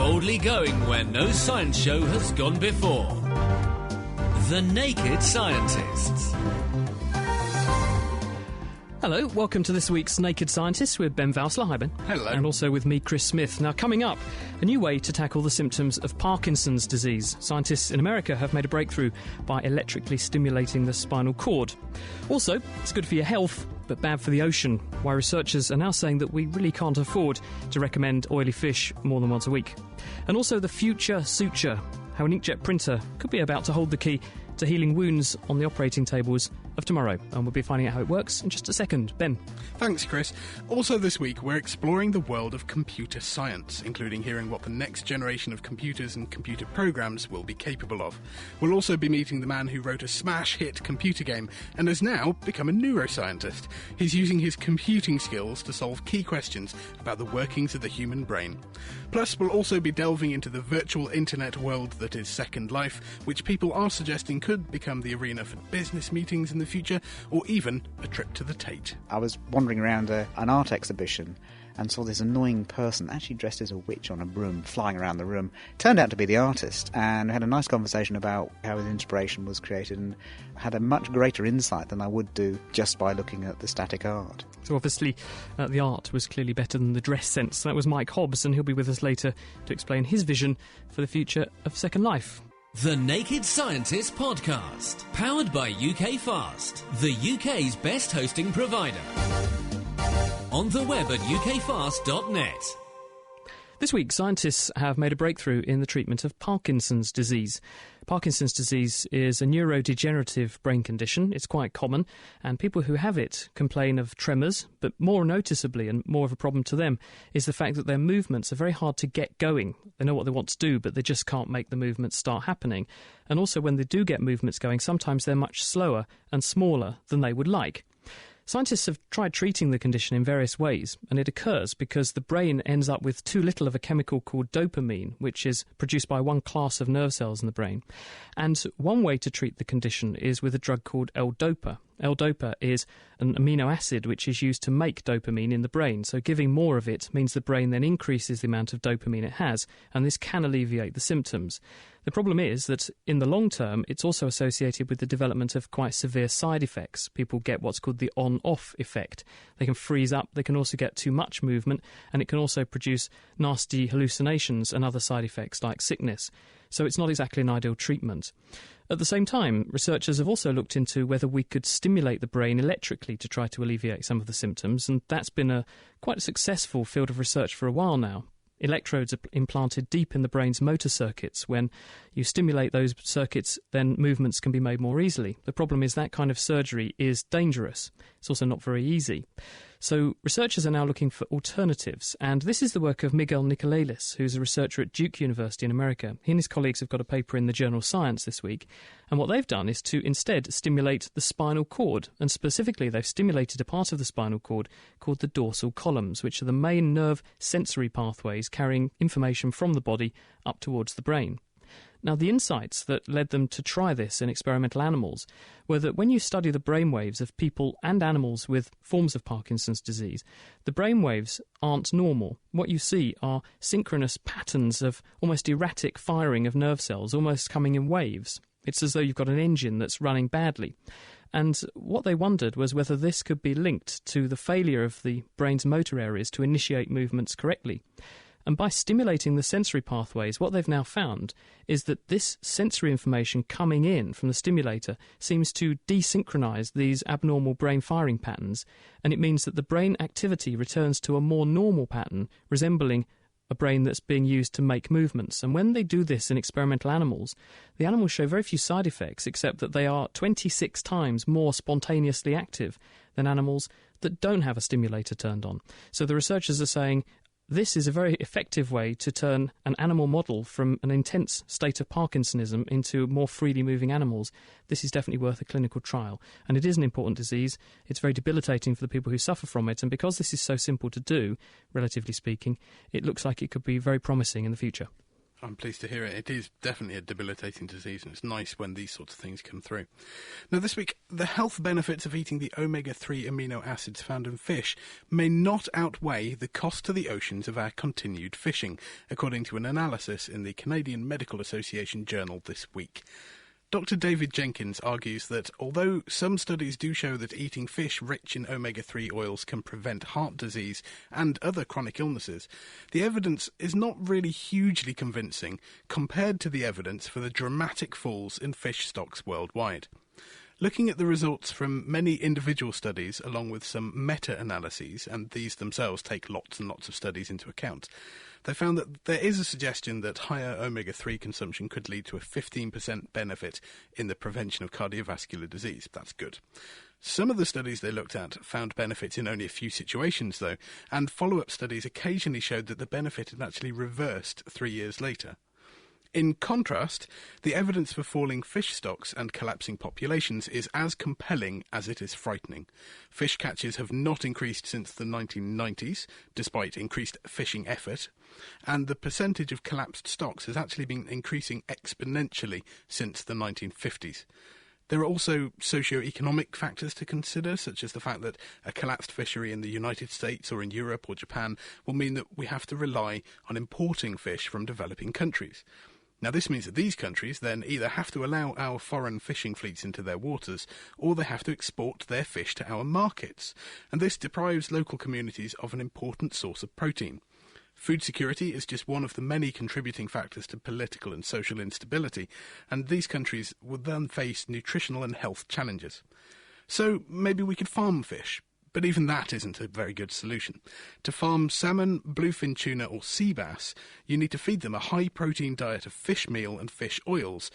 Boldly going where no science show has gone before. The Naked Scientists. Hello, welcome to this week's Naked Scientists with Ben Valsler. Hi, Ben. Hello. And also with me, Chris Smith. Now, coming up, a new way to tackle the symptoms of Parkinson's disease. Scientists in America have made a breakthrough by electrically stimulating the spinal cord. Also, it's good for your health, but bad for the ocean, why researchers are now saying that we really can't afford to recommend oily fish more than once a week. And also the future suture, how an inkjet printer could be about to hold the key to healing wounds on the operating tables of tomorrow. And we'll be finding out how it works in just a second. Ben. Thanks, Chris. Also this week, we're exploring the world of computer science, including hearing what the next generation of computers and computer programs will be capable of. We'll also be meeting the man who wrote a smash hit computer game and has now become a neuroscientist. He's using his computing skills to solve key questions about the workings of the human brain. Plus, we'll also be delving into the virtual internet world that is Second Life, which people are suggesting could become the arena for business meetings in the future, or even a trip to the Tate. I was wandering around an art exhibition and saw this annoying person actually dressed as a witch on a broom flying around the room. Turned out to be the artist, and had a nice conversation about how his inspiration was created, and had a much greater insight than I would do just by looking at the static art. So obviously the art was clearly better than the dress sense. That was Mike Hobbs, and he'll be with us later to explain his vision for the future of Second Life. The Naked Scientists Podcast, powered by UK Fast, the UK's best hosting provider. On the web at ukfast.net. This week, scientists have made a breakthrough in the treatment of Parkinson's disease. Parkinson's disease is a neurodegenerative brain condition. It's quite common, and people who have it complain of tremors, but more noticeably and more of a problem to them is the fact that their movements are very hard to get going. They know what they want to do, but they just can't make the movements start happening. And also, when they do get movements going, sometimes they're much slower and smaller than they would like. Scientists have tried treating the condition in various ways, and it occurs because the brain ends up with too little of a chemical called dopamine, which is produced by one class of nerve cells in the brain. And one way to treat the condition is with a drug called L-Dopa. L-Dopa is an amino acid which is used to make dopamine in the brain, so giving more of it means the brain then increases the amount of dopamine it has, and this can alleviate the symptoms. The problem is that in the long term, it's also associated with the development of quite severe side effects. People get what's called the on-off effect. They can freeze up, they can also get too much movement, and it can also produce nasty hallucinations and other side effects like sickness. So it's not exactly an ideal treatment. At the same time, researchers have also looked into whether we could stimulate the brain electrically to try to alleviate some of the symptoms, and that's been quite a successful field of research for a while now. Electrodes are implanted deep in the brain's motor circuits. When you stimulate those circuits, then movements can be made more easily. The problem is that kind of surgery is dangerous. It's also not very easy. So researchers are now looking for alternatives, and this is the work of Miguel Nicolelis, who's a researcher at Duke University in America. He and his colleagues have got a paper in the journal Science this week, and what they've done is to instead stimulate the spinal cord, and specifically they've stimulated a part of the spinal cord called the dorsal columns, which are the main nerve sensory pathways carrying information from the body up towards the brain. Now, the insights that led them to try this in experimental animals were that when you study the brainwaves of people and animals with forms of Parkinson's disease, the brainwaves aren't normal. What you see are synchronous patterns of almost erratic firing of nerve cells, almost coming in waves. It's as though you've got an engine that's running badly. And what they wondered was whether this could be linked to the failure of the brain's motor areas to initiate movements correctly. And by stimulating the sensory pathways, what they've now found is that this sensory information coming in from the stimulator seems to desynchronize these abnormal brain firing patterns, and it means that the brain activity returns to a more normal pattern, resembling a brain that's being used to make movements. And when they do this in experimental animals, the animals show very few side effects, except that they are 26 times more spontaneously active than animals that don't have a stimulator turned on. So the researchers are saying this is a very effective way to turn an animal model from an intense state of Parkinsonism into more freely moving animals. This is definitely worth a clinical trial. And it is an important disease. It's very debilitating for the people who suffer from it. And because this is so simple to do, relatively speaking, it looks like it could be very promising in the future. I'm pleased to hear it. It is definitely a debilitating disease, and it's nice when these sorts of things come through. Now, this week, the health benefits of eating the omega-3 amino acids found in fish may not outweigh the cost to the oceans of our continued fishing, according to an analysis in the Canadian Medical Association Journal this week. Dr. David Jenkins argues that although some studies do show that eating fish rich in omega-3 oils can prevent heart disease and other chronic illnesses, the evidence is not really hugely convincing compared to the evidence for the dramatic falls in fish stocks worldwide. Looking at the results from many individual studies along with some meta-analyses, and these themselves take lots and lots of studies into account, they found that there is a suggestion that higher omega-3 consumption could lead to a 15% benefit in the prevention of cardiovascular disease. That's good. Some of the studies they looked at found benefits in only a few situations, though, and follow-up studies occasionally showed that the benefit had actually reversed 3 years later. In contrast, the evidence for falling fish stocks and collapsing populations is as compelling as it is frightening. Fish catches have not increased since the 1990s, despite increased fishing effort, and the percentage of collapsed stocks has actually been increasing exponentially since the 1950s. There are also socio-economic factors to consider, such as the fact that a collapsed fishery in the United States or in Europe or Japan will mean that we have to rely on importing fish from developing countries. Now, this means that these countries then either have to allow our foreign fishing fleets into their waters, or they have to export their fish to our markets, and this deprives local communities of an important source of protein. Food security is just one of the many contributing factors to political and social instability, and these countries will then face nutritional and health challenges. So maybe we could farm fish. But even that isn't a very good solution. To farm salmon, bluefin tuna or sea bass, you need to feed them a high-protein diet of fish meal and fish oils.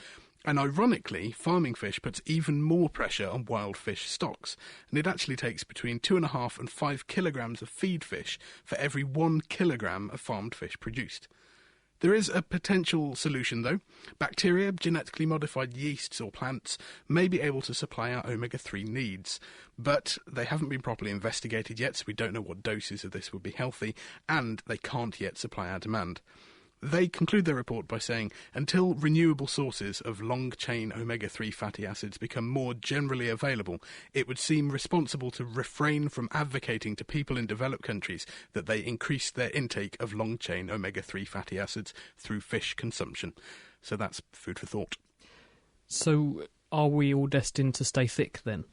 And ironically, farming fish puts even more pressure on wild fish stocks, and it actually takes between 2.5 and 5 kilograms of feed fish for every 1 kilogram of farmed fish produced. There is a potential solution, though. Bacteria, genetically modified yeasts or plants may be able to supply our omega-3 needs, but they haven't been properly investigated yet, so we don't know what doses of this would be healthy, and they can't yet supply our demand. They conclude their report by saying, until renewable sources of long-chain omega-3 fatty acids become more generally available, it would seem responsible to refrain from advocating to people in developed countries that they increase their intake of long-chain omega-3 fatty acids through fish consumption. So that's food for thought. So are we all destined to stay thick then?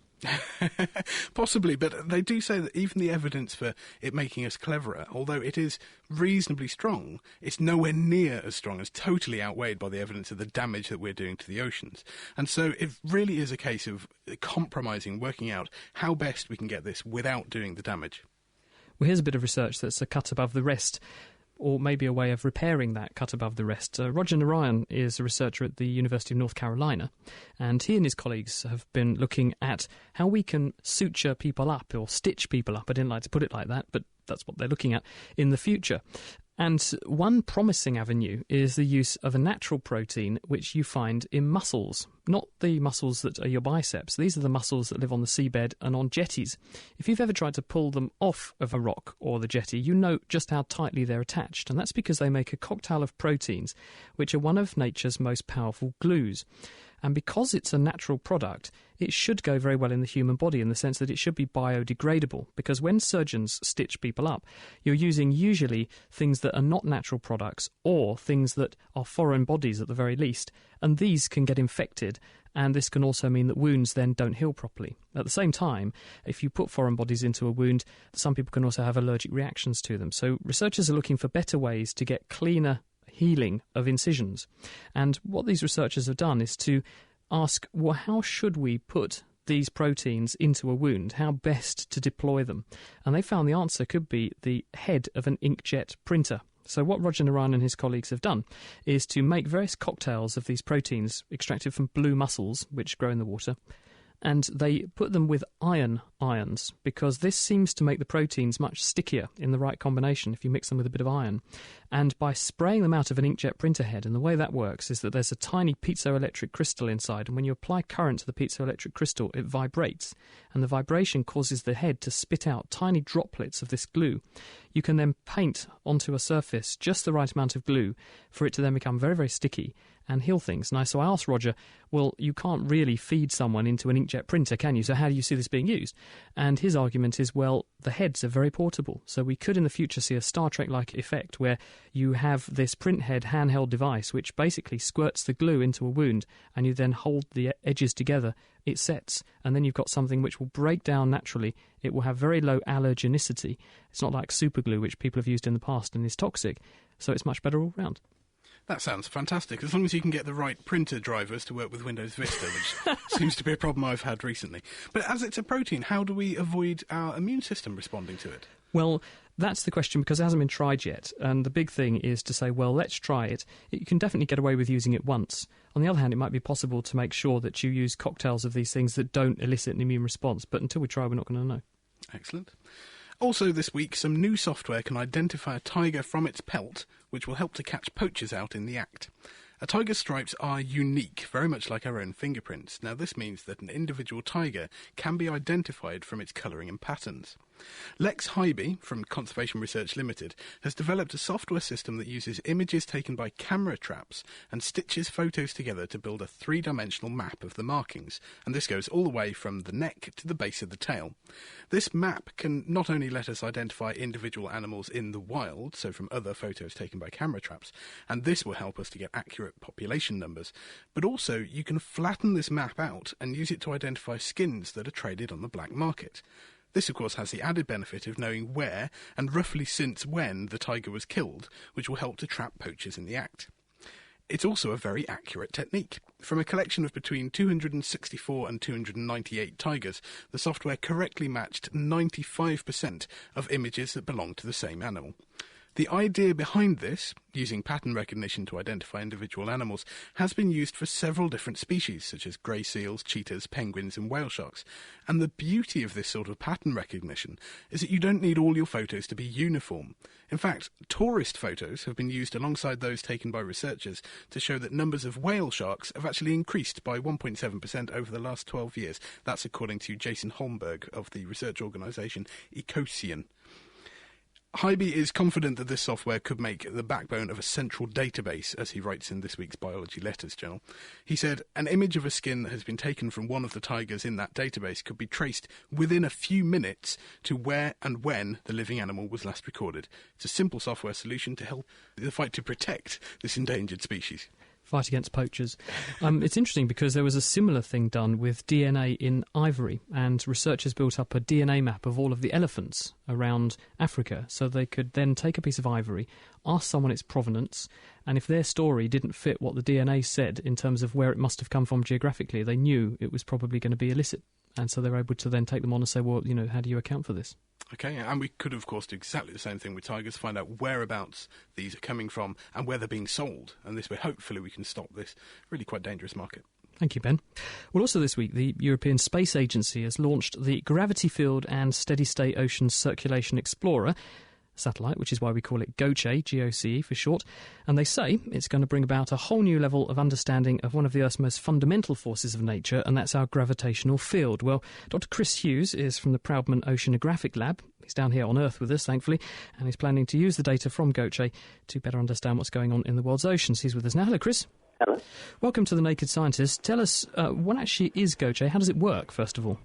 Possibly, but they do say that even the evidence for it making us cleverer, although it is reasonably strong, it's nowhere near as strong, as totally outweighed by the evidence of the damage that we're doing to the oceans. And so it really is a case of compromising, working out how best we can get this without doing the damage. Well, here's a bit of research that's a cut above the rest, or maybe a way of repairing that cut above the rest. Roger Narayan is a researcher at the University of North Carolina, and he and his colleagues have been looking at how we can suture people up, or stitch people up. I didn't like to put it like that, but that's what they're looking at in the future. And one promising avenue is the use of a natural protein which you find in mussels. Not the mussels that are your biceps. These are the mussels that live on the seabed and on jetties. If you've ever tried to pull them off of a rock or the jetty, you know just how tightly they're attached. And that's because they make a cocktail of proteins, which are one of nature's most powerful glues. And because it's a natural product, it should go very well in the human body in the sense that it should be biodegradable. Because when surgeons stitch people up, you're using usually things that are not natural products or things that are foreign bodies at the very least. And these can get infected, and this can also mean that wounds then don't heal properly. At the same time, if you put foreign bodies into a wound, some people can also have allergic reactions to them. So researchers are looking for better ways to get cleaner healing of incisions. And what these researchers have done is to ask, well, how should we put these proteins into a wound? How best to deploy them? And they found the answer could be the head of an inkjet printer. So what Roger Narayan and his colleagues have done is to make various cocktails of these proteins extracted from blue mussels, which grow in the water, and they put them with iron ions, because this seems to make the proteins much stickier in the right combination if you mix them with a bit of iron. And by spraying them out of an inkjet printer head, and the way that works is that there's a tiny piezoelectric crystal inside, and when you apply current to the piezoelectric crystal, it vibrates, and the vibration causes the head to spit out tiny droplets of this glue. You can then paint onto a surface just the right amount of glue for it to then become very, very sticky and heal things. Now, so I asked Roger, well, you can't really feed someone into an inkjet printer, can you? So how do you see this being used? And his argument is, well, the heads are very portable. So we could in the future see a Star Trek-like effect where you have this print head handheld device which basically squirts the glue into a wound, and you then hold the edges together, it sets, and then you've got something which will break down naturally. It will have very low allergenicity. It's not like super glue, which people have used in the past and is toxic. So it's much better all round. That sounds fantastic, as long as you can get the right printer drivers to work with Windows Vista, which seems to be a problem I've had recently. But as it's a protein, how do we avoid our immune system responding to it? Well, that's the question, because it hasn't been tried yet. And the big thing is to say, well, let's try it. You can definitely get away with using it once. On the other hand, it might be possible to make sure that you use cocktails of these things that don't elicit an immune response. But until we try, we're not going to know. Excellent. Also this week, some new software can identify a tiger from its pelt, which will help to catch poachers out in the act. A tiger's stripes are unique, very much like our own fingerprints. Now this means that an individual tiger can be identified from its colouring and patterns. Lex Hybe from Conservation Research Limited has developed a software system that uses images taken by camera traps and stitches photos together to build a three-dimensional map of the markings, and this goes all the way from the neck to the base of the tail. This map can not only let us identify individual animals in the wild, so from other photos taken by camera traps, and this will help us to get accurate population numbers, but also you can flatten this map out and use it to identify skins that are traded on the black market. This, of course, has the added benefit of knowing where and roughly since when the tiger was killed, which will help to trap poachers in the act. It's also a very accurate technique. From a collection of between 264 and 298 tigers, the software correctly matched 95% of images that belong to the same animal. The idea behind this, using pattern recognition to identify individual animals, has been used for several different species, such as grey seals, cheetahs, penguins and whale sharks. And the beauty of this sort of pattern recognition is that you don't need all your photos to be uniform. In fact, tourist photos have been used alongside those taken by researchers to show that numbers of whale sharks have actually increased by 1.7% over the last 12 years. That's according to Jason Holmberg of the research organisation Ecosian. Hybe is confident that this software could make the backbone of a central database, as he writes in this week's Biology Letters journal. He said, an image of a skin that has been taken from one of the tigers in that database could be traced within a few minutes to where and when the living animal was last recorded. It's a simple software solution to help the fight to protect this endangered species. Fight against poachers. It's interesting because there was a similar thing done with DNA in ivory, and researchers built up a DNA map of all of the elephants around Africa, so they could then take a piece of ivory, ask someone its provenance, and if their story didn't fit what the DNA said in terms of where it must have come from geographically, they knew it was probably going to be illicit. And so they were able to then take them on and say, well, how do you account for this? Okay, and we could, of course, do exactly the same thing with tigers, find out whereabouts these are coming from and where they're being sold. And this way, hopefully, we can stop this really quite dangerous market. Thank you, Ben. Well, also this week, the European Space Agency has launched the Gravity Field and Steady State Ocean Circulation Explorer satellite, which is why we call it GOCE, G-O-C-E for short, and they say it's going to bring about a whole new level of understanding of one of the Earth's most fundamental forces of nature, and that's our gravitational field. Well, Dr. Chris Hughes is from the Proudman Oceanographic Lab. He's down here on Earth with us, thankfully, and he's planning to use the data from GOCE to better understand what's going on in the world's oceans. He's with us now. Hello, Chris. Hello. Welcome to The Naked Scientist. Tell us, what actually is GOCE? How does it work, first of all?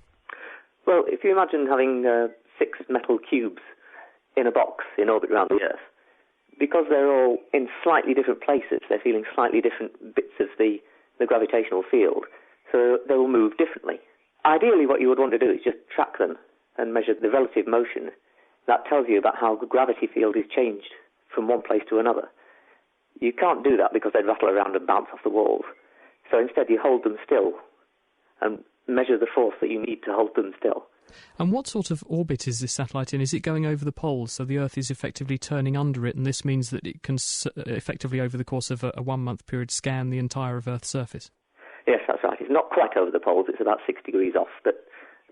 Well, if you imagine having 6 metal cubes in a box in orbit around the Earth, because they're all in slightly different places, they're feeling slightly different bits of the gravitational field, so they will move differently. Ideally, what you would want to do is just track them and measure the relative motion. That tells you about how the gravity field is changed from one place to another. You can't do that because they'd rattle around and bounce off the walls. So instead you hold them still and measure the force that you need to hold them still. And what sort of orbit is this satellite in? Is it going over the poles, so the Earth is effectively turning under it, and this means that it can effectively, over the course of a 1-month period, scan the entire of Earth's surface? Yes, that's right. It's not quite over the poles, it's about 6 degrees off, but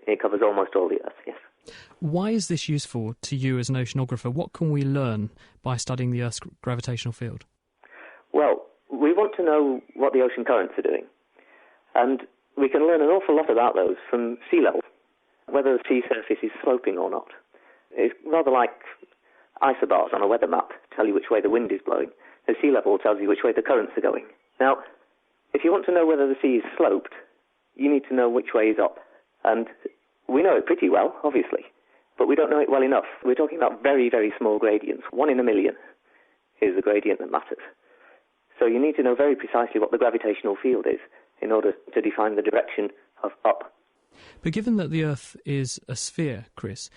It covers almost all the Earth, yes. Why is this useful to you as an oceanographer? What can we learn by studying the Earth's gravitational field? Well, we want to know what the ocean currents are doing. And we can learn an awful lot about those from sea level, whether the sea surface is sloping or not. It's rather like isobars on a weather map tell you which way the wind is blowing. The sea level tells you which way the currents are going. Now, if you want to know whether the sea is sloped, you need to know which way is up. And we know it pretty well, obviously, but we don't know it well enough. We're talking about very, very small gradients. 1 in a million is the gradient that matters. So you need to know very precisely what the gravitational field is in order to define the direction of up. But given that the Earth is a sphere, Chris,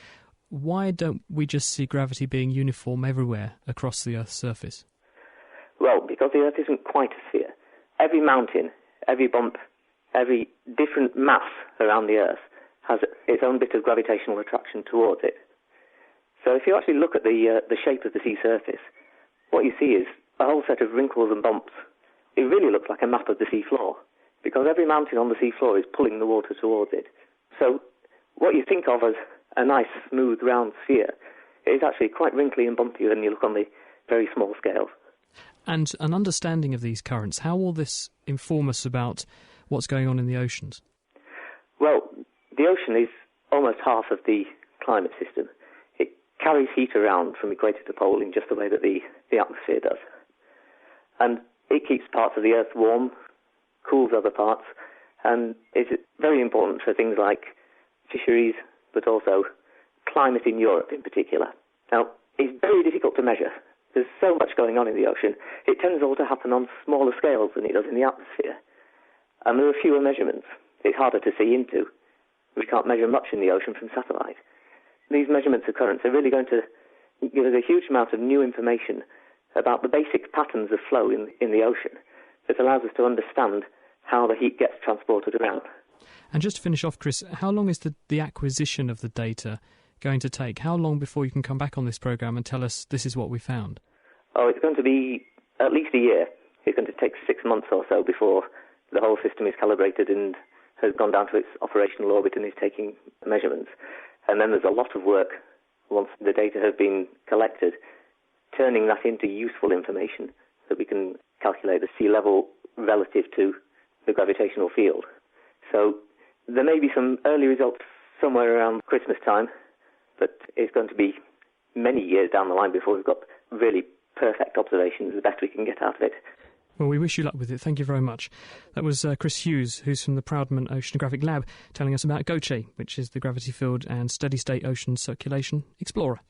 why don't we just see gravity being uniform everywhere across the Earth's surface? Well, because the Earth isn't quite a sphere. Every mountain, every bump, every different mass around the Earth has its own bit of gravitational attraction towards it. So if you actually look at the shape of the sea surface, what you see is a whole set of wrinkles and bumps. It really looks like a map of the sea floor, because every mountain on the sea floor is pulling the water towards it. So what you think of as a nice, smooth, round sphere is actually quite wrinkly and bumpy when you look on the very small scales. And an understanding of these currents, how will this inform us about what's going on in the oceans? Well, the ocean is almost half of the climate system. It carries heat around from equator to pole in just the way that the atmosphere does. And it keeps parts of the Earth warm, cools other parts, and is very important for things like fisheries, but also climate in Europe in particular. Now, it's very difficult to measure. There's so much going on in the ocean. It tends all to happen on smaller scales than it does in the atmosphere. And there are fewer measurements. It's harder to see into. We can't measure much in the ocean from satellite. These measurements of currents are really going to give us a huge amount of new information about the basic patterns of flow in the ocean that allows us to understand how the heat gets transported around. And just to finish off, Chris, how long is the acquisition of the data going to take? How long before you can come back on this programme and tell us this is what we found? Oh, it's going to be at least a year. It's going to take 6 months or so before the whole system is calibrated and has gone down to its operational orbit and is taking measurements. And then there's a lot of work once the data has been collected, turning that into useful information so we can calculate the sea level relative to the gravitational field. So there may be some early results somewhere around Christmas time, but it's going to be many years down the line before we've got really perfect observations, the best we can get out of it. Well, we wish you luck with it. Thank you very much. That was Chris Hughes, who's from the Proudman Oceanographic Lab, telling us about GOCHE, which is the Gravity Field and Steady-State Ocean Circulation Explorer.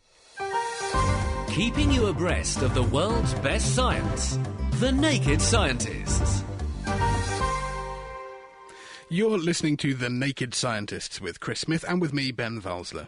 Keeping you abreast of the world's best science. The Naked Scientists. You're listening to The Naked Scientists with Chris Smith and with me, Ben Valsler.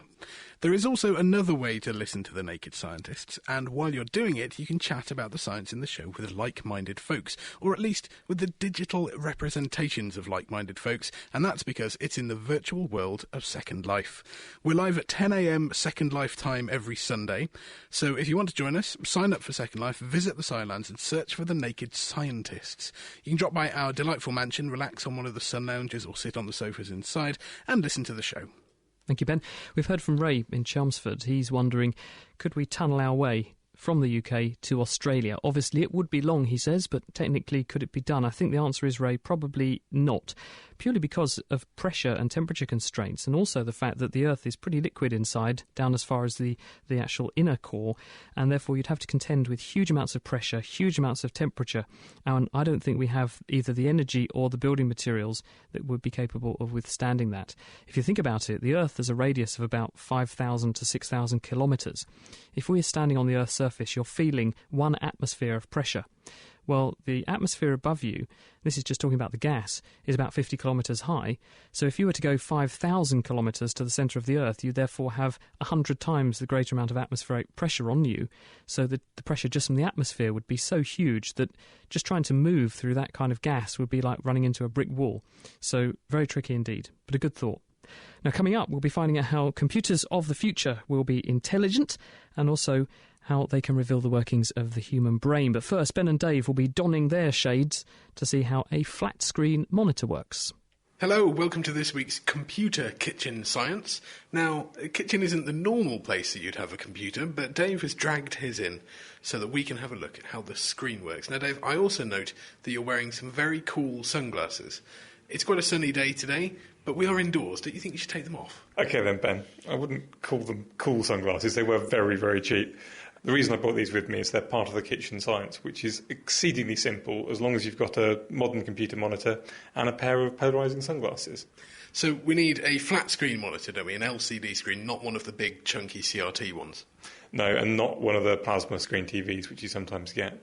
There is also another way to listen to The Naked Scientists, and while you're doing it, you can chat about the science in the show with like-minded folks, or at least with the digital representations of like-minded folks, and that's because it's in the virtual world of Second Life. We're live at 10 a.m. Second Life time every Sunday, so if you want to join us, sign up for Second Life, visit the Scilands and search for The Naked Scientists. You can drop by our delightful mansion, relax on one of the sun lounges or sit on the sofas inside, and listen to the show. Thank you, Ben. We've heard from Ray in Chelmsford. He's wondering, could we tunnel our way from the UK to Australia? Obviously, it would be long, he says, but technically, could it be done? I think the answer is, Ray, probably not, purely because of pressure and temperature constraints, and also the fact that the Earth is pretty liquid inside, down as far as the actual inner core, and therefore you'd have to contend with huge amounts of pressure, huge amounts of temperature, and I don't think we have either the energy or the building materials that would be capable of withstanding that. If you think about it, the Earth has a radius of about 5,000 to 6,000 kilometres. If we are standing on the Earth's surface, you're feeling 1 atmosphere of pressure. Well, the atmosphere above you, this is just talking about the gas, is about 50 kilometres high. So if you were to go 5,000 kilometres to the centre of the Earth, you therefore have 100 times the greater amount of atmospheric pressure on you. So the pressure just from the atmosphere would be so huge that just trying to move through that kind of gas would be like running into a brick wall. So very tricky indeed, but a good thought. Now, coming up, we'll be finding out how computers of the future will be intelligent and also how they can reveal the workings of the human brain. But first, Ben and Dave will be donning their shades to see how a flat-screen monitor works. Hello, welcome to this week's Computer Kitchen Science. Now, a kitchen isn't the normal place that you'd have a computer, but Dave has dragged his in so that we can have a look at how the screen works. Now, Dave, I also note that you're wearing some very cool sunglasses. It's quite a sunny day today, but we are indoors. Don't you think you should take them off? OK then, Ben. I wouldn't call them cool sunglasses. They were very, very cheap. The reason I brought these with me is they're part of the kitchen science, which is exceedingly simple as long as you've got a modern computer monitor and a pair of polarising sunglasses. So we need a flat screen monitor, don't we? An LCD screen, not one of the big chunky CRT ones. No, and not one of the plasma screen TVs, which you sometimes get.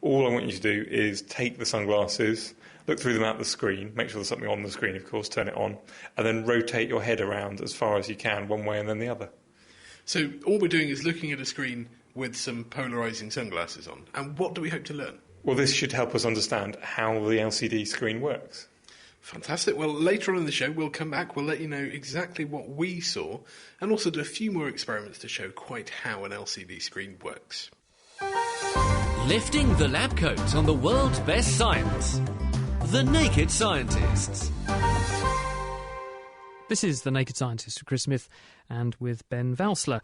All I want you to do is take the sunglasses, look through them at the screen, make sure there's something on the screen, of course, turn it on, and then rotate your head around as far as you can, one way and then the other. So all we're doing is looking at a screen with some polarising sunglasses on. And what do we hope to learn? Well, this should help us understand how the LCD screen works. Fantastic. Well, later on in the show, we'll come back, we'll let you know exactly what we saw, and also do a few more experiments to show quite how an LCD screen works. Lifting the lab coat on the world's best science. The Naked Scientists. This is The Naked Scientist with Chris Smith and with Ben Valsler.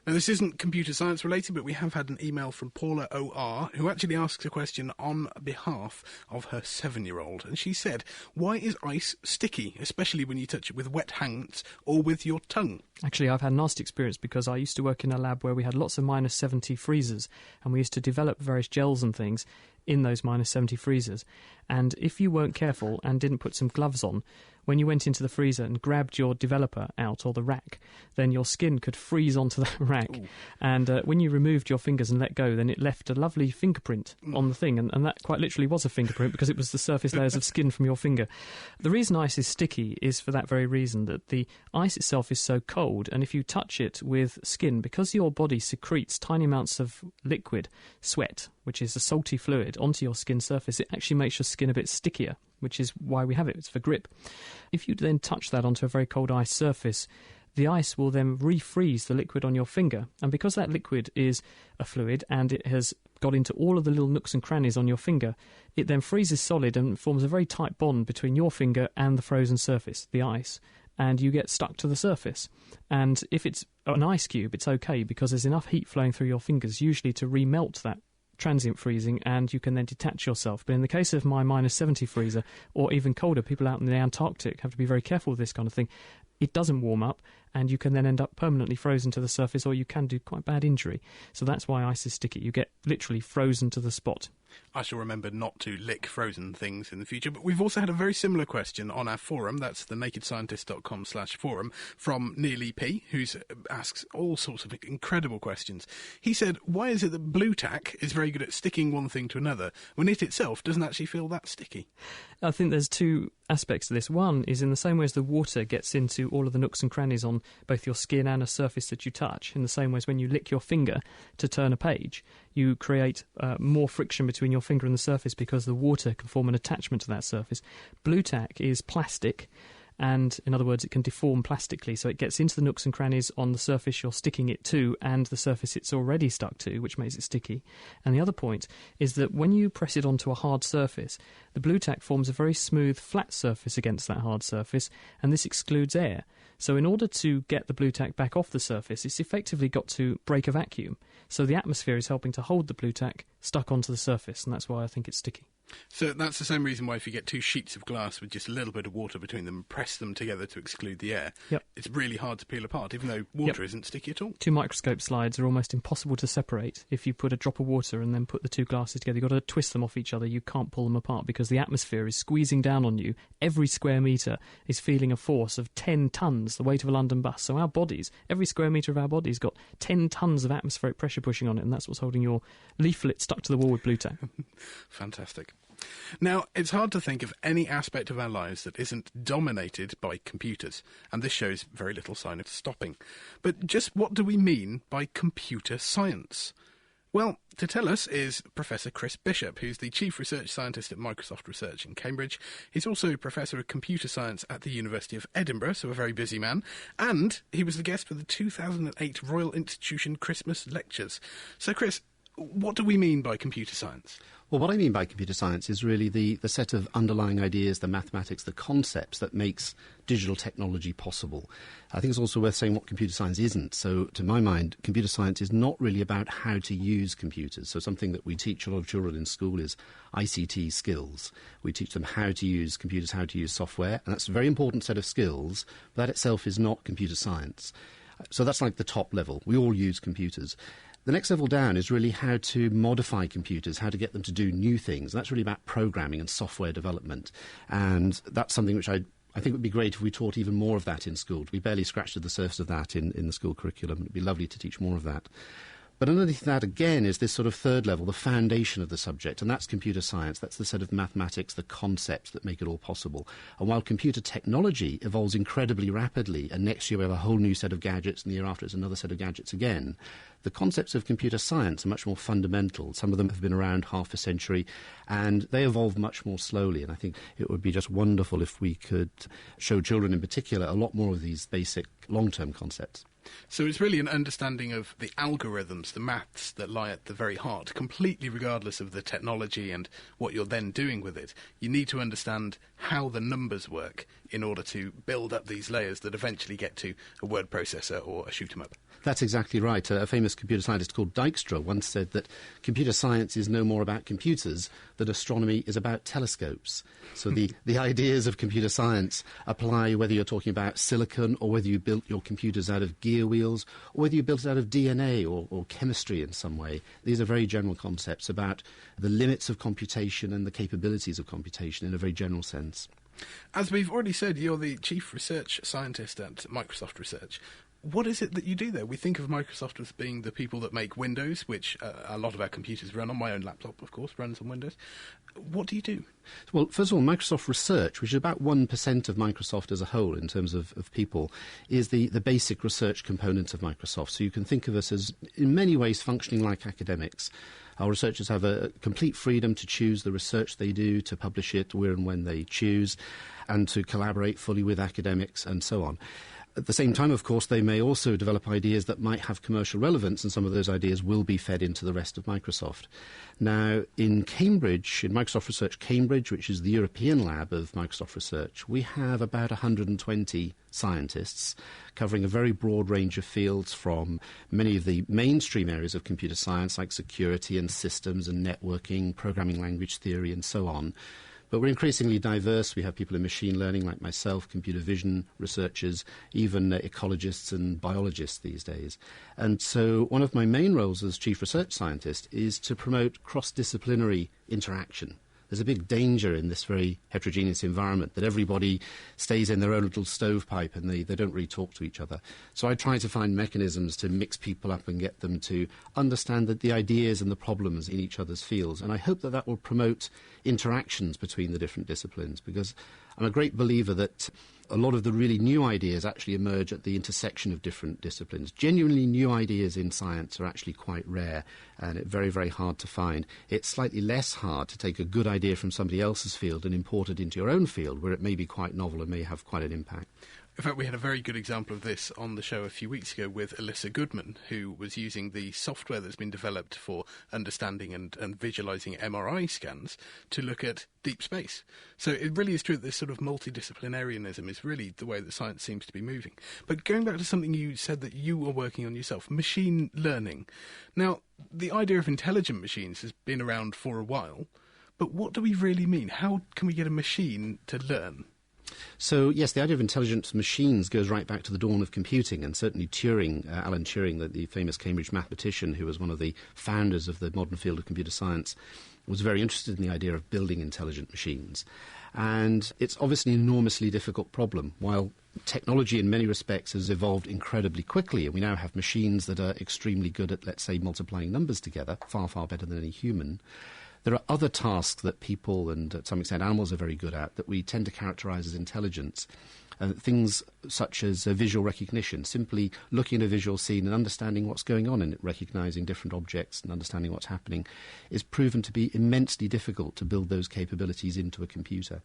Now, this isn't computer science related, but we have had an email from Paula O.R., who actually asks a question on behalf of her 7-year-old. And she said, why is ice sticky, especially when you touch it with wet hands or with your tongue? Actually, I've had a nasty experience because I used to work in a lab where we had lots of minus 70 freezers, and we used to develop various gels and things in those minus 70 freezers. And if you weren't careful and didn't put some gloves on, when you went into the freezer and grabbed your developer out, or the rack, then your skin could freeze onto that rack. Ooh. And when you removed your fingers and let go, then it left a lovely fingerprint on the thing, and that quite literally was a fingerprint because it was the surface layers of skin from your finger. The reason ice is sticky is for that very reason, that the ice itself is so cold, and if you touch it with skin, because your body secretes tiny amounts of liquid, sweat, which is a salty fluid, onto your skin surface, it actually makes your skin a bit stickier, which is why we have it. It's for grip. If you then touch that onto a very cold ice surface, the ice will then refreeze the liquid on your finger. And because that liquid is a fluid and it has got into all of the little nooks and crannies on your finger, it then freezes solid and forms a very tight bond between your finger and the frozen surface, the ice, and you get stuck to the surface. And if it's an ice cube, it's okay because there's enough heat flowing through your fingers usually to remelt that transient freezing, and you can then detach yourself. But in the case of my minus 70 freezer, or even colder, people out in the Antarctic have to be very careful with this kind of thing. It doesn't warm up, and you can then end up permanently frozen to the surface, or you can do quite bad injury. So that's why ice is sticky. You get literally frozen to the spot. I shall remember not to lick frozen things in the future. But we've also had a very similar question on our forum. That's thenakedscientist.com/forum from Nearly P, who asks all sorts of incredible questions. He said, why is it that blue tack is very good at sticking one thing to another when it itself doesn't actually feel that sticky? I think there's two aspects to this. One is in the same way as the water gets into all of the nooks and crannies on both your skin and a surface that you touch, in the same way as when you lick your finger to turn a page, you create more friction between your finger and the surface because the water can form an attachment to that surface. Blue tack is plastic, and in other words, it can deform plastically, so it gets into the nooks and crannies on the surface you're sticking it to and the surface it's already stuck to, which makes it sticky. And the other point is that when you press it onto a hard surface, the blue tack forms a very smooth, flat surface against that hard surface, and this excludes air. So in order to get the blue tack back off the surface, it's effectively got to break a vacuum. So the atmosphere is helping to hold the blue tack stuck onto the surface, and that's why I think it's sticky. So that's the same reason why if you get two sheets of glass with just a little bit of water between them, press them together to exclude the air, it's really hard to peel apart, even though water isn't sticky at all. Two microscope slides are almost impossible to separate. If you put a drop of water and then put the two glasses together, you've got to twist them off each other. You can't pull them apart because the atmosphere is squeezing down on you. Every square metre is feeling a force of 10 tonnes, the weight of a London bus. So our bodies, every square metre of our body's got 10 tonnes of atmospheric pressure pushing on it, and that's what's holding your leaflet stuck to the wall with blue tack. Fantastic. Now, it's hard to think of any aspect of our lives that isn't dominated by computers, and this shows very little sign of stopping. But just what do we mean by computer science? Well, to tell us is Professor Chris Bishop, who's the Chief Research Scientist at Microsoft Research in Cambridge. He's also Professor of Computer Science at the University of Edinburgh, so a very busy man. And he was the guest for the 2008 Royal Institution Christmas Lectures. So, Chris, what do we mean by computer science? Well, what I mean by computer science is really the set of underlying ideas, the mathematics, the concepts that makes digital technology possible. I think it's also worth saying what computer science isn't. So, to my mind, computer science is not really about how to use computers. So something that we teach a lot of children in school is ICT skills. We teach them how to use computers, how to use software, and that's a very important set of skills, but that itself is not computer science. So that's like the top level. We all use computers. The next level down is really how to modify computers, how to get them to do new things. That's really about programming and software development. And that's something which I think would be great if we taught even more of that in school. We barely scratched the surface of that in the school curriculum. It would be lovely to teach more of that. But underneath that, again, is this sort of third level, the foundation of the subject, and that's computer science. That's the set of mathematics, the concepts that make it all possible. And while computer technology evolves incredibly rapidly, and next year we have a whole new set of gadgets, and the year after it's another set of gadgets again, the concepts of computer science are much more fundamental. Some of them have been around half a century, and they evolve much more slowly. And I think it would be just wonderful if we could show children in particular a lot more of these basic long-term concepts. So it's really an understanding of the algorithms, the maths that lie at the very heart, completely regardless of the technology and what you're then doing with it. You need to understand how the numbers work in order to build up these layers that eventually get to a word processor or a shoot-'em-up. That's exactly right. A famous computer scientist called Dijkstra once said that computer science is no more about computers than astronomy is about telescopes. So the ideas of computer science apply whether you're talking about silicon or whether you built your computers out of gear wheels or whether you built it out of DNA or chemistry in some way. These are very general concepts about the limits of computation and the capabilities of computation in a very general sense. As we've already said, you're the chief research scientist at Microsoft Research. What is it that you do there? We think of Microsoft as being the people that make Windows, which a lot of our computers run on. My own laptop, of course, runs on Windows. What do you do? Well, first of all, Microsoft Research, which is about 1% of Microsoft as a whole in terms of people, is the basic research component of Microsoft. So you can think of us as, in many ways, functioning like academics. Our researchers have a complete freedom to choose the research they do, to publish it where and when they choose, and to collaborate fully with academics and so on. At the same time, of course, they may also develop ideas that might have commercial relevance, and some of those ideas will be fed into the rest of Microsoft. Now, in Cambridge, in Microsoft Research Cambridge, which is the European lab of Microsoft Research, we have about 120 scientists covering a very broad range of fields, from many of the mainstream areas of computer science like security and systems and networking, programming language theory and so on. But we're increasingly diverse. We have people in machine learning like myself, computer vision researchers, even ecologists and biologists these days. And so one of my main roles as chief research scientist is to promote cross-disciplinary interaction. There's a big danger in this very heterogeneous environment that everybody stays in their own little stovepipe and they don't really talk to each other. So I try to find mechanisms to mix people up and get them to understand that the ideas and the problems in each other's fields. And I hope that that will promote interactions between the different disciplines, because I'm a great believer that a lot of the really new ideas actually emerge at the intersection of different disciplines. Genuinely new ideas in science are actually quite rare and very, very hard to find. It's slightly less hard to take a good idea from somebody else's field and import it into your own field, where it may be quite novel and may have quite an impact. In fact, we had a very good example of this on the show a few weeks ago with Alyssa Goodman, who was using the software that's been developed for understanding and visualising MRI scans to look at deep space. So it really is true that this sort of multidisciplinarianism is really the way that science seems to be moving. But going back to something you said that you were working on yourself, machine learning. Now, the idea of intelligent machines has been around for a while, but what do we really mean? How can we get a machine to learn? So, yes, the idea of intelligent machines goes right back to the dawn of computing, and certainly Turing, Alan Turing, the famous Cambridge mathematician who was one of the founders of the modern field of computer science, was very interested in the idea of building intelligent machines. And it's obviously an enormously difficult problem. While technology in many respects has evolved incredibly quickly, and we now have machines that are extremely good at, let's say, multiplying numbers together, far, far better than any human, there are other tasks that people and, to some extent, animals are very good at that we tend to characterise as intelligence. Things such as visual recognition, simply looking at a visual scene and understanding what's going on in it, recognising different objects and understanding what's happening, is proven to be immensely difficult to build those capabilities into a computer.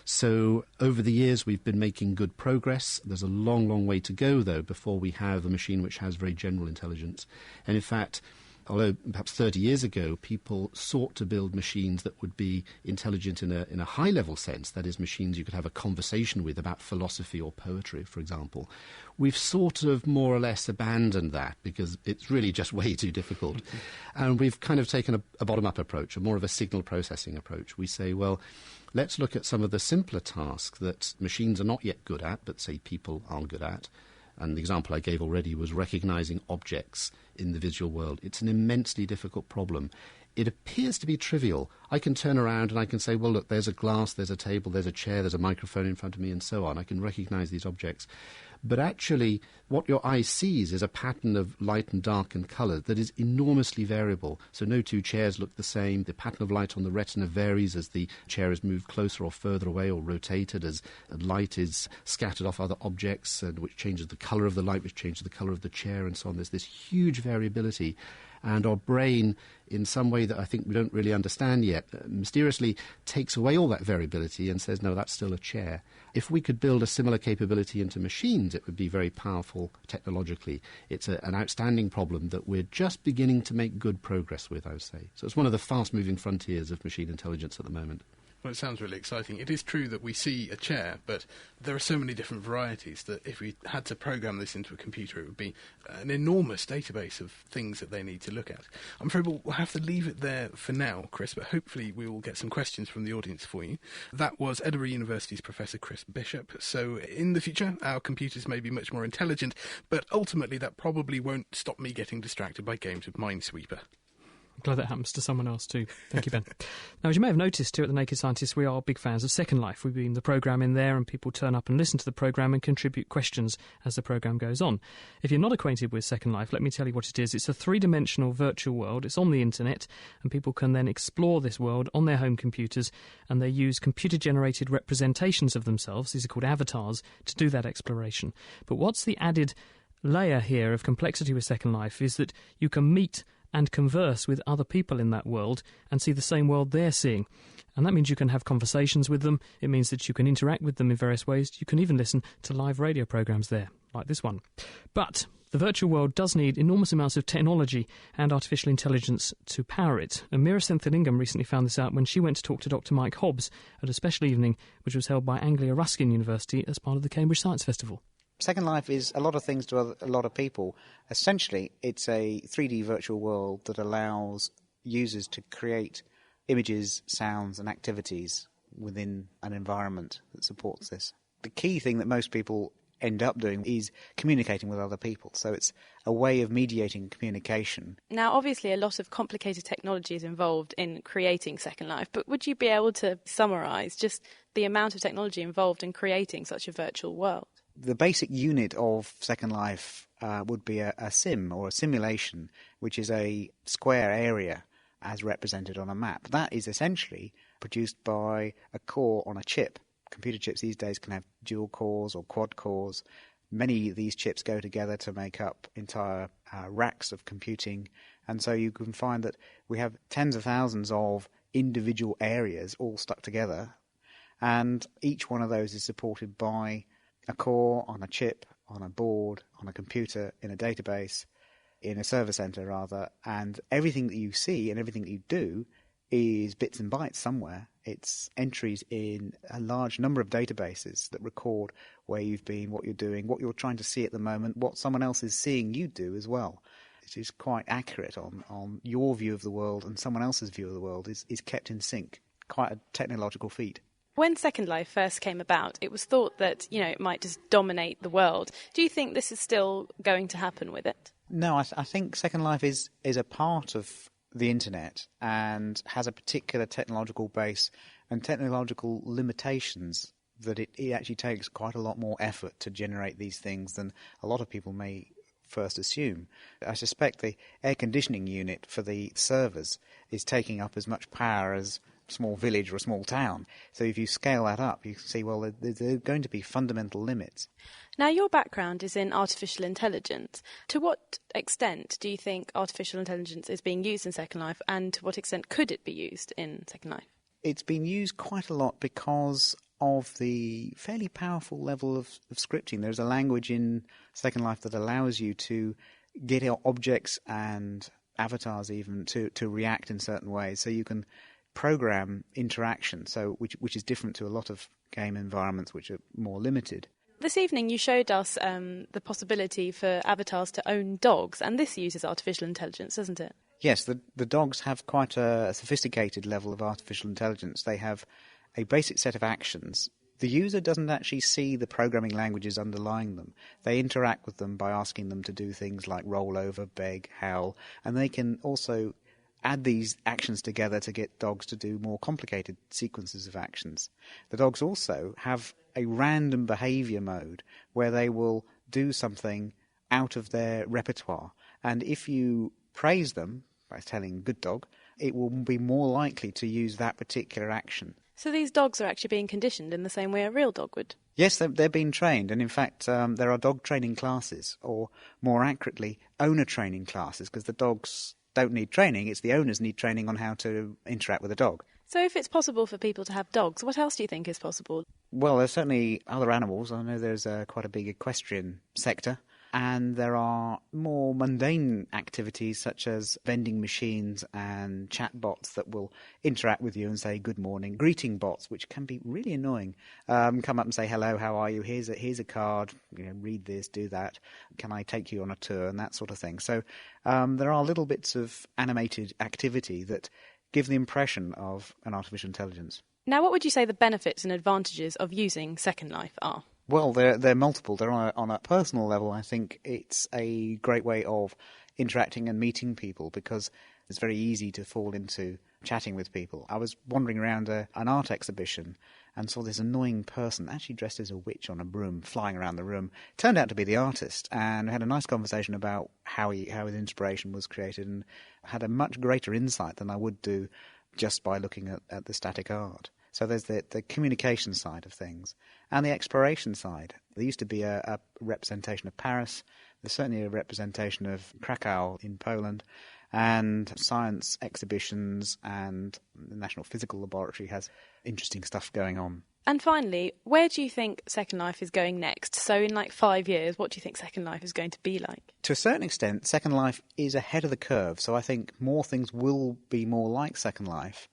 So over the years we've been making good progress. There's a long, long way to go, though, before we have a machine which has very general intelligence. And in fact, although perhaps 30 years ago people sought to build machines that would be intelligent in a high-level sense, that is, machines you could have a conversation with about philosophy or poetry, for example, we've sort of more or less abandoned that because it's really just way too difficult. And we've kind of taken a bottom-up approach, more of a signal processing approach. We say, well, let's look at some of the simpler tasks that machines are not yet good at, but say people are good at. And the example I gave already was recognizing objects in the visual world. It's an immensely difficult problem. It appears to be trivial. I can turn around and I can say, well, look, there's a glass, there's a table, there's a chair, there's a microphone in front of me, and so on. I can recognize these objects. But actually, what your eye sees is a pattern of light and dark and colour that is enormously variable. So no two chairs look the same. The pattern of light on the retina varies as the chair is moved closer or further away or rotated, as light is scattered off other objects, which changes the colour of the light, which changes the colour of the chair, and so on. There's this huge variability. And our brain, in some way that I think we don't really understand yet, mysteriously takes away all that variability and says, no, that's still a chair. If we could build a similar capability into machines, it would be very powerful technologically. It's an outstanding problem that we're just beginning to make good progress with, I would say. So it's one of the fast-moving frontiers of machine intelligence at the moment. Well, it sounds really exciting. It is true that we see a chair, but there are so many different varieties that if we had to program this into a computer, it would be an enormous database of things that they need to look at. I'm afraid we'll have to leave it there for now, Chris, but hopefully we will get some questions from the audience for you. That was Edinburgh University's Professor Chris Bishop. So in the future, our computers may be much more intelligent, but ultimately that probably won't stop me getting distracted by games of Minesweeper. I'm glad that happens to someone else too. Thank you, Ben. Now, as you may have noticed here at The Naked Scientist, we are big fans of Second Life. We beam the programme in there and people turn up and listen to the programme and contribute questions as the programme goes on. If you're not acquainted with Second Life, let me tell you what it is. It's a three-dimensional virtual world. It's on the internet and people can then explore this world on their home computers and they use computer-generated representations of themselves, these are called avatars, to do that exploration. But what's the added layer here of complexity with Second Life is that you can meet and converse with other people in that world and see the same world they're seeing. And that means you can have conversations with them. It means that you can interact with them in various ways. You can even listen to live radio programmes there, like this one. But the virtual world does need enormous amounts of technology and artificial intelligence to power it. And Meera Senthilingam recently found this out when she went to talk to Dr. Mike Hobbs at a special evening which was held by Anglia Ruskin University as part of the Cambridge Science Festival. Second Life is a lot of things to a lot of people. Essentially, it's a 3D virtual world that allows users to create images, sounds and activities within an environment that supports this. The key thing that most people end up doing is communicating with other people. So it's a way of mediating communication. Now, obviously, a lot of complicated technology is involved in creating Second Life, but would you be able to summarise just the amount of technology involved in creating such a virtual world? The basic unit of Second Life would be a sim or a simulation, which is a square area as represented on a map. That is essentially produced by a core on a chip. Computer chips these days can have dual cores or quad cores. Many of these chips go together to make up entire racks of computing. And so you can find that we have tens of thousands of individual areas all stuck together. And each one of those is supported by a core on a chip, on a board, on a computer, in a database, in a server center rather, and everything that you see and everything that you do is bits and bytes somewhere. It's entries in a large number of databases that record where you've been, what you're doing, what you're trying to see at the moment, what someone else is seeing you do as well. It is quite accurate on your view of the world, and someone else's view of the world is kept in sync. Quite a technological feat. When Second Life first came about, it was thought that, it might just dominate the world. Do you think this is still going to happen with it? No, I think Second Life is a part of the internet and has a particular technological base and technological limitations that it actually takes quite a lot more effort to generate these things than a lot of people may first assume. I suspect the air conditioning unit for the servers is taking up as much power as small village or a small town. So if you scale that up, you can see, well, there are going to be fundamental limits. Now, your background is in artificial intelligence. To what extent do you think artificial intelligence is being used in Second Life, and to what extent could it be used in Second Life? It's been used quite a lot because of the fairly powerful level of scripting. There's a language in Second Life that allows you to get objects and avatars even to react in certain ways. So you can program interaction, which is different to a lot of game environments which are more limited. This evening you showed us the possibility for avatars to own dogs, and this uses artificial intelligence, doesn't it? Yes, the dogs have quite a sophisticated level of artificial intelligence. They have a basic set of actions. The user doesn't actually see the programming languages underlying them. They interact with them by asking them to do things like roll over, beg, howl, and they can also add these actions together to get dogs to do more complicated sequences of actions. The dogs also have a random behaviour mode where they will do something out of their repertoire, and if you praise them by telling good dog, it will be more likely to use that particular action. So these dogs are actually being conditioned in the same way a real dog would? Yes, they're being trained, and in fact there are dog training classes, or more accurately, owner training classes, because the dogs don't need training, it's the owners need training on how to interact with a dog. So if it's possible for people to have dogs, what else do you think is possible? Well, there's certainly other animals. I know there's quite a big equestrian sector, and there are more mundane activities such as vending machines and chat bots that will interact with you and say good morning. Greeting bots, which can be really annoying, come up and say hello, how are you? Here's a card. Read this, do that. Can I take you on a tour, and that sort of thing. So there are little bits of animated activity that give the impression of an artificial intelligence. Now, what would you say the benefits and advantages of using Second Life are? Well, they're multiple. They're on a personal level. I think it's a great way of interacting and meeting people, because it's very easy to fall into chatting with people. I was wandering around an art exhibition and saw this annoying person actually dressed as a witch on a broom flying around the room. Turned out to be the artist, and had a nice conversation about how his inspiration was created, and had a much greater insight than I would do just by looking at the static art. So there's the communication side of things and the exploration side. There used to be a representation of Paris. There's certainly a representation of Krakow in Poland, and science exhibitions, and the National Physical Laboratory has interesting stuff going on. And finally, where do you think Second Life is going next? So in 5 years, what do you think Second Life is going to be like? To a certain extent, Second Life is ahead of the curve, so I think more things will be more like Second Life.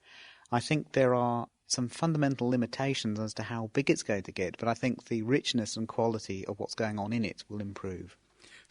I think there are some fundamental limitations as to how big it's going to get, but I think the richness and quality of what's going on in it will improve.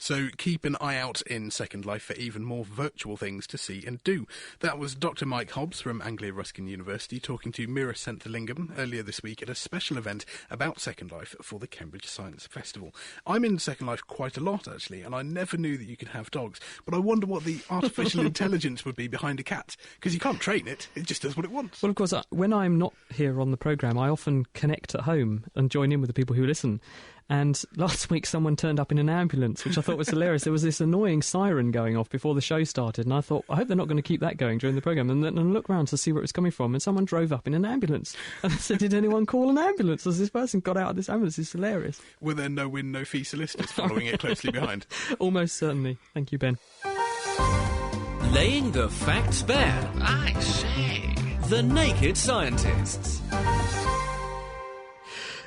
So keep an eye out in Second Life for even more virtual things to see and do. That was Dr. Mike Hobbs from Anglia Ruskin University talking to Mira Senthilingam earlier this week at a special event about Second Life for the Cambridge Science Festival. I'm in Second Life quite a lot, actually, and I never knew that you could have dogs, but I wonder what the artificial intelligence would be behind a cat, because you can't train it, it just does what it wants. Well, of course, when I'm not here on the programme, I often connect at home and join in with the people who listen. And last week someone turned up in an ambulance, which I thought was hilarious. There was this annoying siren going off before the show started, and I thought, I hope they're not going to keep that going during the programme. And then I looked round to see where it was coming from, and someone drove up in an ambulance. And I said, did anyone call an ambulance? As this person got out of this ambulance, it's hilarious. Were there no win, no fee solicitors following it closely behind? Almost certainly. Thank you, Ben. Laying the facts bare. I say. The Naked Scientists.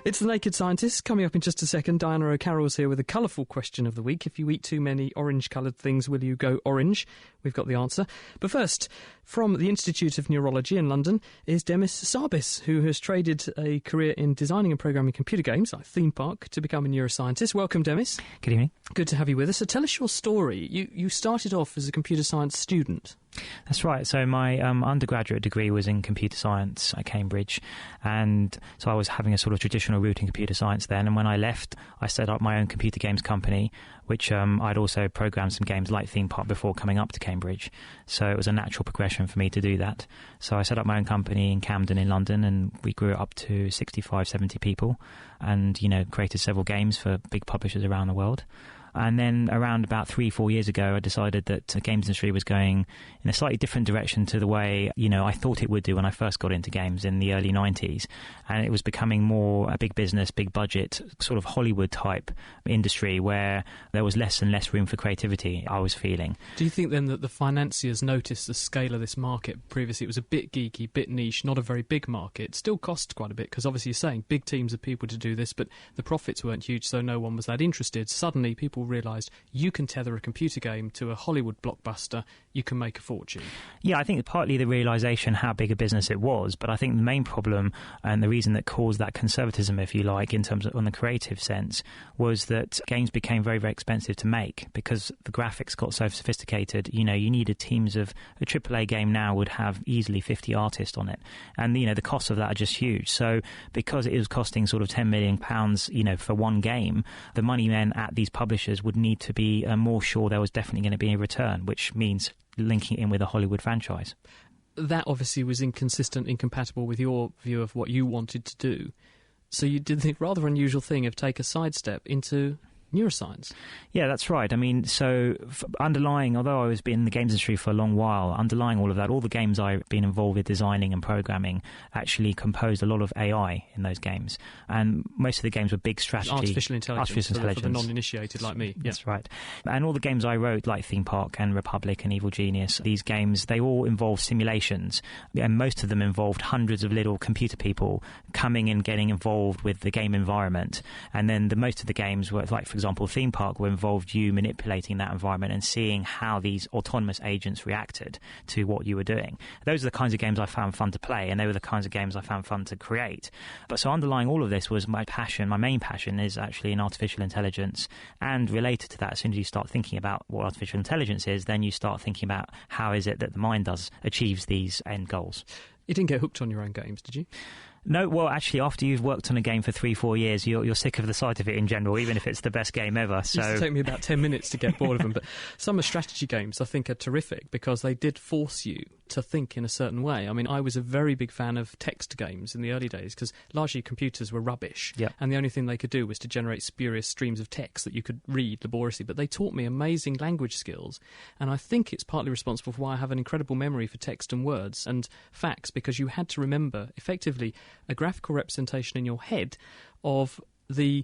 It's The Naked Scientists. Coming up in just a second, Diana O'Carroll's here with a colourful question of the week. If you eat too many orange-coloured things, will you go orange? We've got the answer. But first, from the Institute of Neurology in London is Demis Sarbis, who has traded a career in designing and programming computer games like Theme Park to become a neuroscientist. Welcome, Demis. Good evening. Good to have you with us. So tell us your story. You started off as a computer science student. That's right. So my undergraduate degree was in computer science at Cambridge, and so I was having a sort of traditional route in computer science then. And when I left, I set up my own computer games company, which I'd also programmed some games like Theme Park before coming up to Cambridge. So it was a natural progression for me to do that. So I set up my own company in Camden in London, and we grew it up to 65, 70 people, and created several games for big publishers around the world. And then around about 3-4 years ago, I decided that the games industry was going in a slightly different direction to the way, I thought it would do when I first got into games in the early 90s. And it was becoming more a big business, big budget, sort of Hollywood-type industry where there was less and less room for creativity, I was feeling. Do you think then that the financiers noticed the scale of this market? Previously it was a bit geeky, bit niche, not a very big market. It still cost quite a bit, because obviously you're saying big teams of people to do this, but the profits weren't huge, so no one was that interested. Suddenly people people realised you can tether a computer game to a Hollywood blockbuster, you can make a fortune. Yeah, I think partly the realisation how big a business it was, but I think the main problem and the reason that caused that conservatism, if you like, in terms of on the creative sense, was that games became very, very expensive to make because the graphics got so sophisticated. You needed teams of a AAA game now would have easily 50 artists on it, and the costs of that are just huge. So because it was costing sort of £10 million, for one game, the money men at these publishers would need to be more sure there was definitely going to be a return, which means linking it in with a Hollywood franchise. That obviously was incompatible with your view of what you wanted to do. So you did the rather unusual thing of take a sidestep into neuroscience. Yeah, that's right. I mean, so underlying, although I was in the games industry for a long while, underlying all of that, all the games I've been involved with designing and programming actually composed a lot of AI in those games. And most of the games were big strategy. Artificial intelligence. For the non-initiated like me. Yeah. That's right. And all the games I wrote, like Theme Park and Republic and Evil Genius, these games, they all involved simulations. And most of them involved hundreds of little computer people coming and getting involved with the game environment. And then most of the games were, like, for example, Theme Park, were involved you manipulating that environment and seeing how these autonomous agents reacted to what you were doing. Those are the kinds of games I found fun to play, and they were the kinds of games I found fun to create. But so underlying all of this was my passion. My main passion is actually in artificial intelligence, and related to that, as soon as you start thinking about what artificial intelligence is, then you start thinking about how is it that the mind achieves these end goals. You didn't get hooked on your own games, did you? No, well, actually, after you've worked on a game for 3-4 years, you're sick of the sight of it in general, even if it's the best game ever. So it used to take me about 10 minutes to get bored of them. But some of strategy games, I think, are terrific because they did force you to think in a certain way. I mean, I was a very big fan of text games in the early days because largely computers were rubbish. Yep. And the only thing they could do was to generate spurious streams of text that you could read laboriously. But they taught me amazing language skills. And I think it's partly responsible for why I have an incredible memory for text and words and facts, because you had to remember, effectively, a graphical representation in your head of the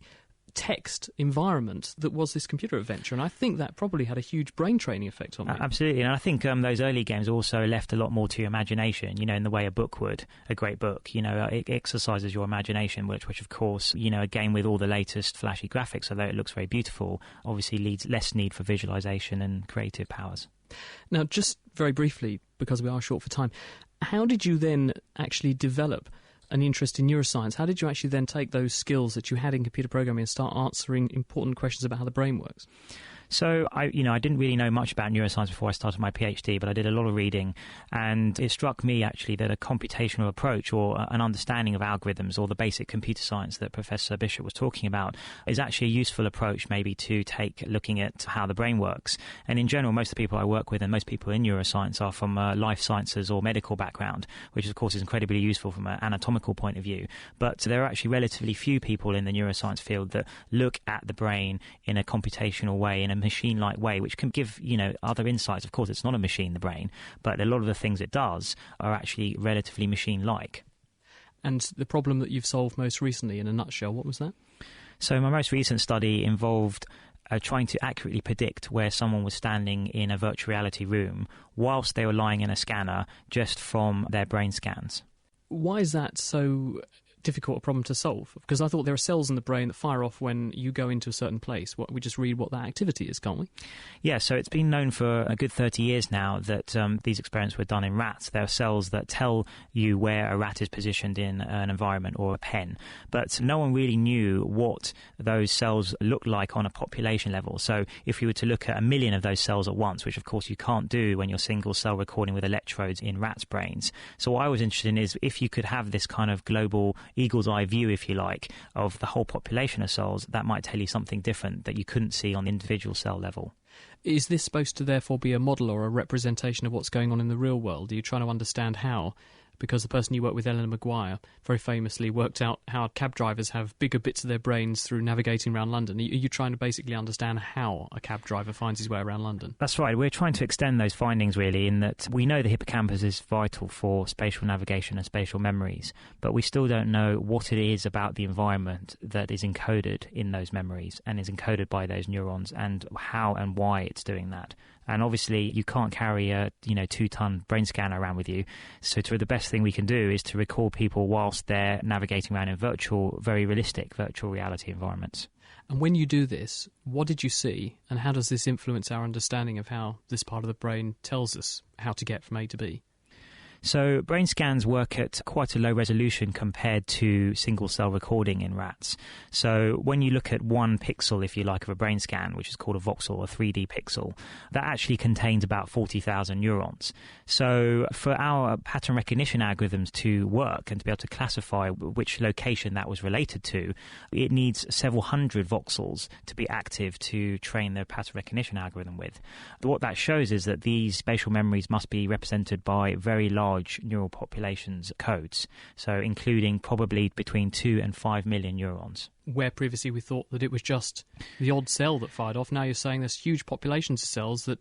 text environment that was this computer adventure, and I think that probably had a huge brain training effect on me. Absolutely, and I think those early games also left a lot more to your imagination, in the way a book would, a great book. It exercises your imagination, which of course, a game with all the latest flashy graphics, although it looks very beautiful, obviously leads less need for visualization and creative powers. Now, just very briefly, because we are short for time, how did you then actually develop an interest in neuroscience? How did you actually then take those skills that you had in computer programming and start answering important questions about how the brain works? So I didn't really know much about neuroscience before I started my PhD, but I did a lot of reading, and it struck me actually that a computational approach or an understanding of algorithms or the basic computer science that Professor Bishop was talking about is actually a useful approach maybe to take looking at how the brain works. And in general, most of the people I work with and most people in neuroscience are from life sciences or medical background, which of course is incredibly useful from an anatomical point of view. But there are actually relatively few people in the neuroscience field that look at the brain in a computational way, in a machine-like way, which can give, other insights. Of course, it's not a machine, the brain, but a lot of the things it does are actually relatively machine-like. And the problem that you've solved most recently, in a nutshell, what was that? So my most recent study involved trying to accurately predict where someone was standing in a virtual reality room whilst they were lying in a scanner just from their brain scans. Why is that so difficult a problem to solve? Because I thought there are cells in the brain that fire off when you go into a certain place. We just read what that activity is, can't we? Yeah, so it's been known for a good 30 years now that these experiments were done in rats. There are cells that tell you where a rat is positioned in an environment or a pen, but no one really knew what those cells look like on a population level. So if you were to look at 1 million of those cells at once, which of course you can't do when you're single cell recording with electrodes in rats' brains. So what I was interested in is if you could have this kind of global eagle's eye view, if you like, of the whole population of cells, that might tell you something different that you couldn't see on the individual cell level. Is this supposed to therefore be a model or a representation of what's going on in the real world? Are you trying to understand how? Because the person you work with, Eleanor Maguire, very famously worked out how cab drivers have bigger bits of their brains through navigating around London. Are you trying to basically understand how a cab driver finds his way around London? That's right. We're trying to extend those findings, really, in that we know the hippocampus is vital for spatial navigation and spatial memories, but we still don't know what it is about the environment that is encoded in those memories and is encoded by those neurons, and how and why it's doing that. And obviously, you can't carry a 2-ton brain scanner around with you. So the best thing we can do is to record people whilst they're navigating around in very realistic virtual reality environments. And when you do this, what did you see, and how does this influence our understanding of how this part of the brain tells us how to get from A to B? So brain scans work at quite a low resolution compared to single-cell recording in rats. So when you look at one pixel, if you like, of a brain scan, which is called a voxel, a 3D pixel, that actually contains about 40,000 neurons. So for our pattern recognition algorithms to work and to be able to classify which location that was related to, it needs several hundred voxels to be active to train the pattern recognition algorithm with. What that shows is that these spatial memories must be represented by very large neural populations codes, so including probably between 2 and 5 million neurons. Where previously we thought that it was just the odd cell that fired off, now you're saying there's huge populations of cells that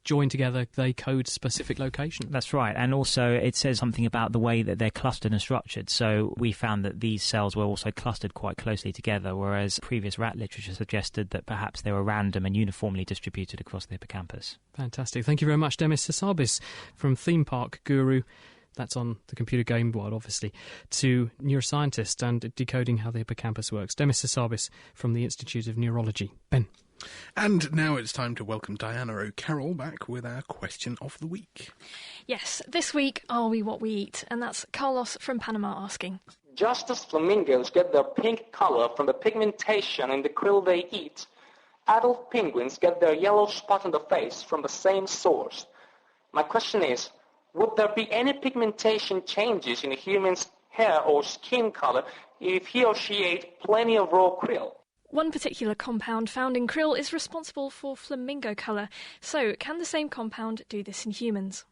joined together, they code specific locations. That's right, and also it says something about the way that they're clustered and structured. So we found that these cells were also clustered quite closely together, whereas previous rat literature suggested that perhaps they were random and uniformly distributed across the hippocampus. Fantastic. Thank you very much, Demis Hassabis from Theme Park Guru. That's on the computer game world, obviously, to neuroscientist and decoding how the hippocampus works. Demis Hassabis from the Institute of Neurology. Ben. And now it's time to welcome Diana O'Carroll back with our question of the week. Yes, this week, are we what we eat? And that's Carlos from Panama asking. Just as flamingos get their pink color from the pigmentation in the krill they eat, adult penguins get their yellow spot on the face from the same source. My question is, would there be any pigmentation changes in a human's hair or skin color if he or she ate plenty of raw krill? One particular compound found in krill is responsible for flamingo colour. So, can the same compound do this in humans?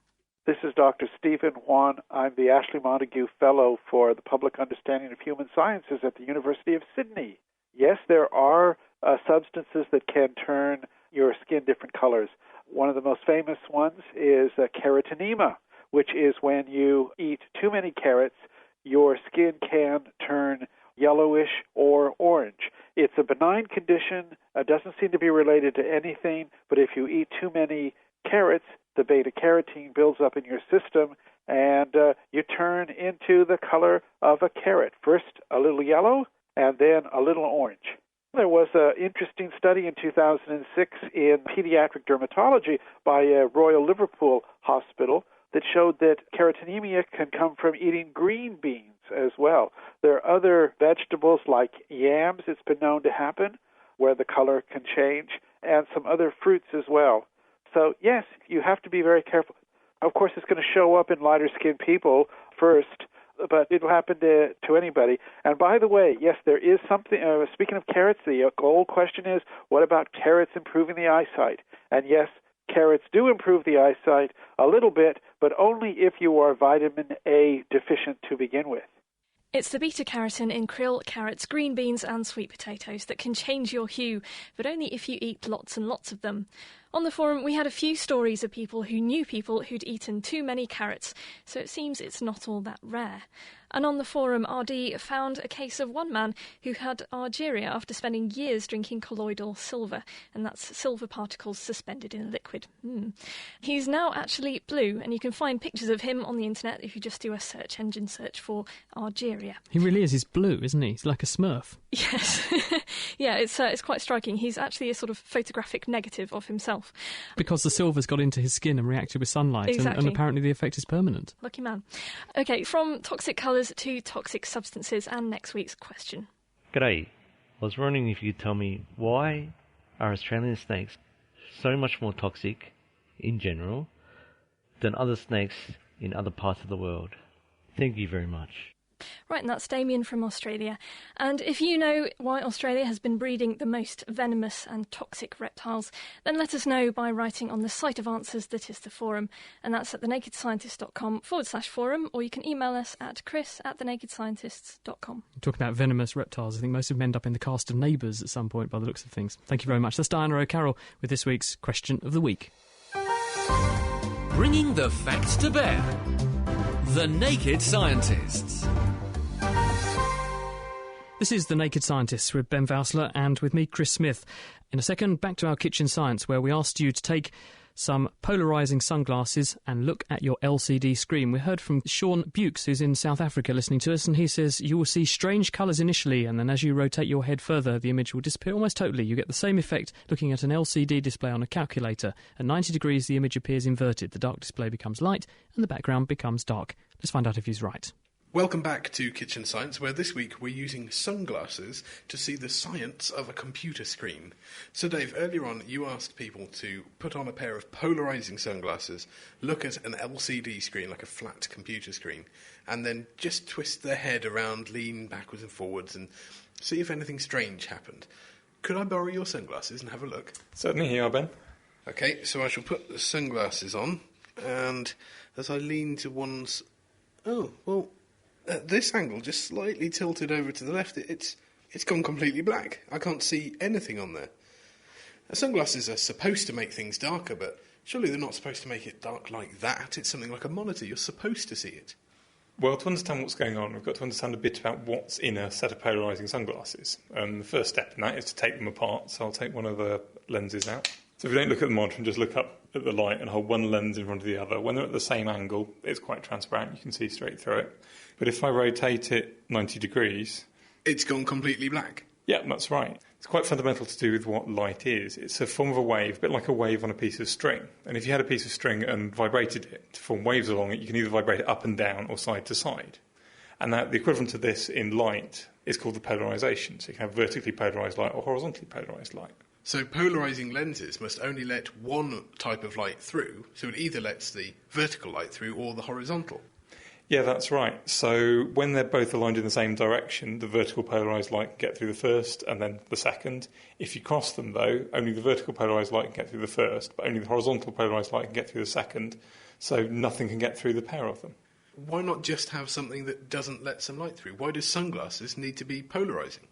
This is Dr. Stephen Juan. I'm the Ashley Montague Fellow for the Public Understanding of Human Sciences at the University of Sydney. Yes, there are substances that can turn your skin different colors. One of the most famous ones is keratinema, which is when you eat too many carrots, your skin can turn yellowish or orange. It's a benign condition. It doesn't seem to be related to anything, but if you eat too many carrots, the beta-carotene builds up in your system, and you turn into the color of a carrot. First a little yellow, and then a little orange. There was an interesting study in 2006 in pediatric dermatology by Royal Liverpool Hospital that showed that keratinema can come from eating green beans as well. There are other vegetables like yams, it's been known to happen, where the color can change, and some other fruits as well. So, yes, you have to be very careful. Of course, it's going to show up in lighter-skinned people first, but it'll happen to anybody. And by the way, yes, there is something, speaking of carrots, the old question is, what about carrots improving the eyesight? And yes, carrots do improve the eyesight a little bit, but only if you are vitamin A deficient to begin with. It's the beta-carotene in krill, carrots, green beans and sweet potatoes that can change your hue, but only if you eat lots and lots of them. On the forum, we had a few stories of people who knew people who'd eaten too many carrots, so it seems it's not all that rare. And on the forum, RD found a case of one man who had argyria after spending years drinking colloidal silver, and that's silver particles suspended in a liquid. He's now actually blue, and you can find pictures of him on the internet if you just do a search engine search for argyria. He really is. He's blue, isn't he? He's like a Smurf. Yes. Yeah, it's quite striking. He's actually a sort of photographic negative of himself. Because the silver's got into his skin and reacted with sunlight, exactly. and apparently the effect is permanent. Lucky man. OK, from toxic colours to toxic substances, and next week's question. G'day. I was wondering if you could tell me, why are Australian snakes so much more toxic, in general, than other snakes in other parts of the world? Thank you very much. Right, and that's Damien from Australia. And if you know why Australia has been breeding the most venomous and toxic reptiles, then let us know by writing on the site of answers that is the forum. And that's at thenakedscientist.com/forum, or you can email us at chris@thenakedscientists.com. Talking about venomous reptiles, I think most of them end up in the cast of Neighbours at some point by the looks of things. Thank you very much. That's Diana O'Carroll with this week's Question of the Week. Bringing the facts to bear. The Naked Scientists. This is The Naked Scientists with Ben Valsler and with me, Chris Smith. In a second, back to our kitchen science, where we asked you to take some polarising sunglasses and look at your LCD screen. We heard from Sean Bukes, who's in South Africa listening to us, and he says you will see strange colours initially, and then as you rotate your head further, the image will disappear almost totally. You get the same effect looking at an LCD display on a calculator. At 90 degrees, the image appears inverted. The dark display becomes light, and the background becomes dark. Let's find out if he's right. Welcome back to Kitchen Science, where this week we're using sunglasses to see the science of a computer screen. So Dave, earlier on you asked people to put on a pair of polarising sunglasses, look at an LCD screen, like a flat computer screen, and then just twist their head around, lean backwards and forwards, and see if anything strange happened. Could I borrow your sunglasses and have a look? Certainly, here you are, Ben. Okay, so I shall put the sunglasses on, and as I lean to one's... Oh, well... At this angle, just slightly tilted over to the left, it's gone completely black. I can't see anything on there. Now, sunglasses are supposed to make things darker, but surely they're not supposed to make it dark like that. It's something like a monitor. You're supposed to see it. Well, to understand what's going on, we've got to understand a bit about what's in a set of polarising sunglasses. And the first step in that is to take them apart. So I'll take one of the lenses out. So if you don't look at the monitor and just look up at the light and hold one lens in front of the other, when they're at the same angle, it's quite transparent. You can see straight through it. But if I rotate it 90 degrees... It's gone completely black? Yeah, that's right. It's quite fundamental to do with what light is. It's a form of a wave, a bit like a wave on a piece of string. And if you had a piece of string and vibrated it to form waves along it, you can either vibrate it up and down or side to side. And now the equivalent to this in light is called the polarisation. So you can have vertically polarised light or horizontally polarised light. So polarising lenses must only let one type of light through, so it either lets the vertical light through or the horizontal. Yeah, that's right. So when they're both aligned in the same direction, the vertical polarised light can get through the first and then the second. If you cross them, though, only the vertical polarised light can get through the first, but only the horizontal polarised light can get through the second, so nothing can get through the pair of them. Why not just have something that doesn't let some light through? Why do sunglasses need to be polarising?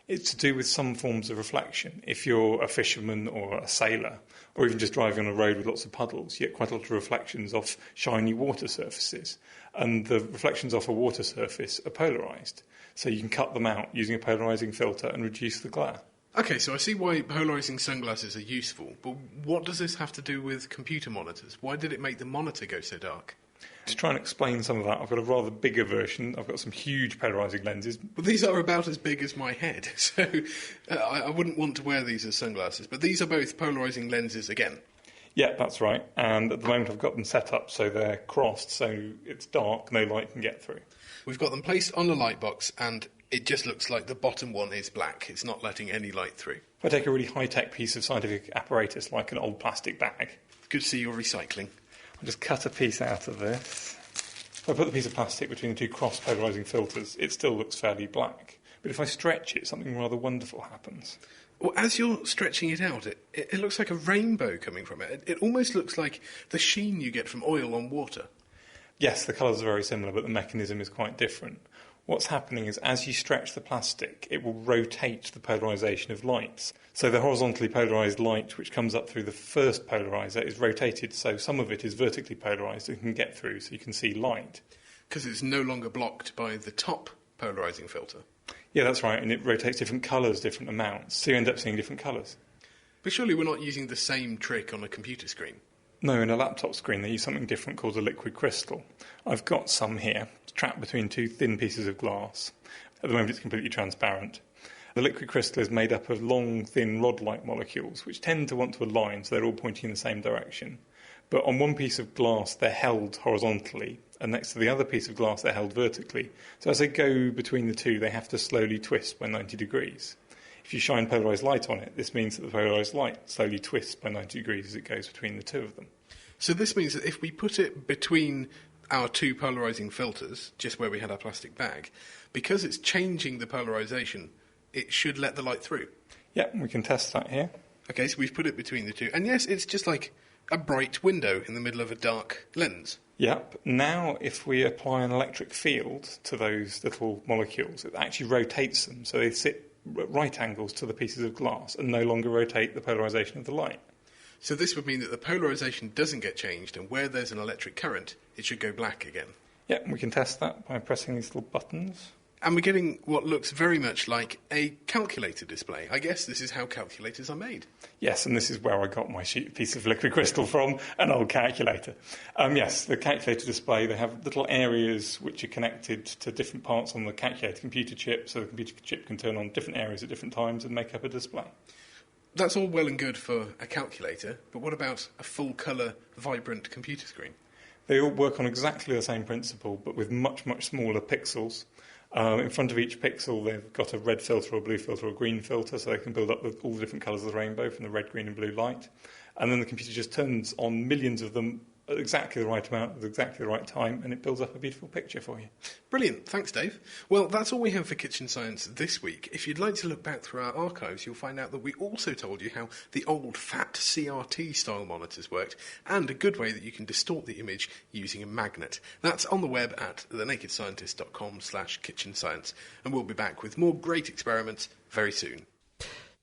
It's to do with some forms of reflection. If you're a fisherman or a sailor, or even just driving on a road with lots of puddles, you get quite a lot of reflections off shiny water surfaces. And the reflections off a water surface are polarised. So you can cut them out using a polarising filter and reduce the glare. OK, so I see why polarising sunglasses are useful, but what does this have to do with computer monitors? Why did it make the monitor go so dark? To try and explain some of that, I've got a rather bigger version. I've got some huge polarising lenses. Well, these are about as big as my head, so I wouldn't want to wear these as sunglasses. But these are both polarising lenses again. Yeah, that's right. And at the moment I've got them set up so they're crossed, so it's dark, no light can get through. We've got them placed on the light box, and it just looks like the bottom one is black. It's not letting any light through. If I take a really high-tech piece of scientific apparatus, like an old plastic bag... Good to see you're recycling. I'll just cut a piece out of this. If I put the piece of plastic between the two cross-polarising filters, it still looks fairly black. But if I stretch it, something rather wonderful happens. Well, as you're stretching it out, it looks like a rainbow coming from it. It almost looks like the sheen you get from oil on water. Yes, the colours are very similar, but the mechanism is quite different. What's happening is as you stretch the plastic, it will rotate the polarisation of lights. So the horizontally polarised light, which comes up through the first polariser, is rotated so some of it is vertically polarised and can get through so you can see light. Because it's no longer blocked by the top polarising filter. Yeah, that's right, and it rotates different colours, different amounts, so you end up seeing different colours. But surely we're not using the same trick on a computer screen? No, in a laptop screen they use something different called a liquid crystal. I've got some here, trapped between two thin pieces of glass. At the moment it's completely transparent. The liquid crystal is made up of long, thin rod-like molecules, which tend to want to align so they're all pointing in the same direction. But on one piece of glass they're held horizontally, and next to the other piece of glass they're held vertically. So as they go between the two, they have to slowly twist by 90 degrees. If you shine polarised light on it, this means that the polarised light slowly twists by 90 degrees as it goes between the two of them. So this means that if we put it between our two polarising filters, just where we had our plastic bag, because it's changing the polarisation, it should let the light through? Yeah, we can test that here. OK, so we've put it between the two. And yes, it's just like a bright window in the middle of a dark lens. Yep. Now, if we apply an electric field to those little molecules, it actually rotates them so they sit at right angles to the pieces of glass and no longer rotate the polarisation of the light. So this would mean that the polarisation doesn't get changed, and where there's an electric current, it should go black again. Yep, we can test that by pressing these little buttons. And we're getting what looks very much like a calculator display. I guess this is how calculators are made. Yes, and this is where I got my piece of liquid crystal from, an old calculator. Yes, the calculator display, they have little areas which are connected to different parts on the calculator computer chip, so the computer chip can turn on different areas at different times and make up a display. That's all well and good for a calculator, but what about a full-colour, vibrant computer screen? They all work on exactly the same principle, but with much, much smaller pixels. In front of each pixel, they've got a red filter, or blue filter, or green filter, so they can build up with all the different colours of the rainbow from the red, green, and blue light. And then the computer just turns on millions of them at exactly the right amount, at exactly the right time, and it builds up a beautiful picture for you. Brilliant. Thanks, Dave. Well, that's all we have for Kitchen Science this week. If you'd like to look back through our archives, you'll find out that we also told you how the old fat CRT-style monitors worked, and a good way that you can distort the image using a magnet. That's on the web at thenakedscientist.com/kitchenscience, and we'll be back with more great experiments very soon.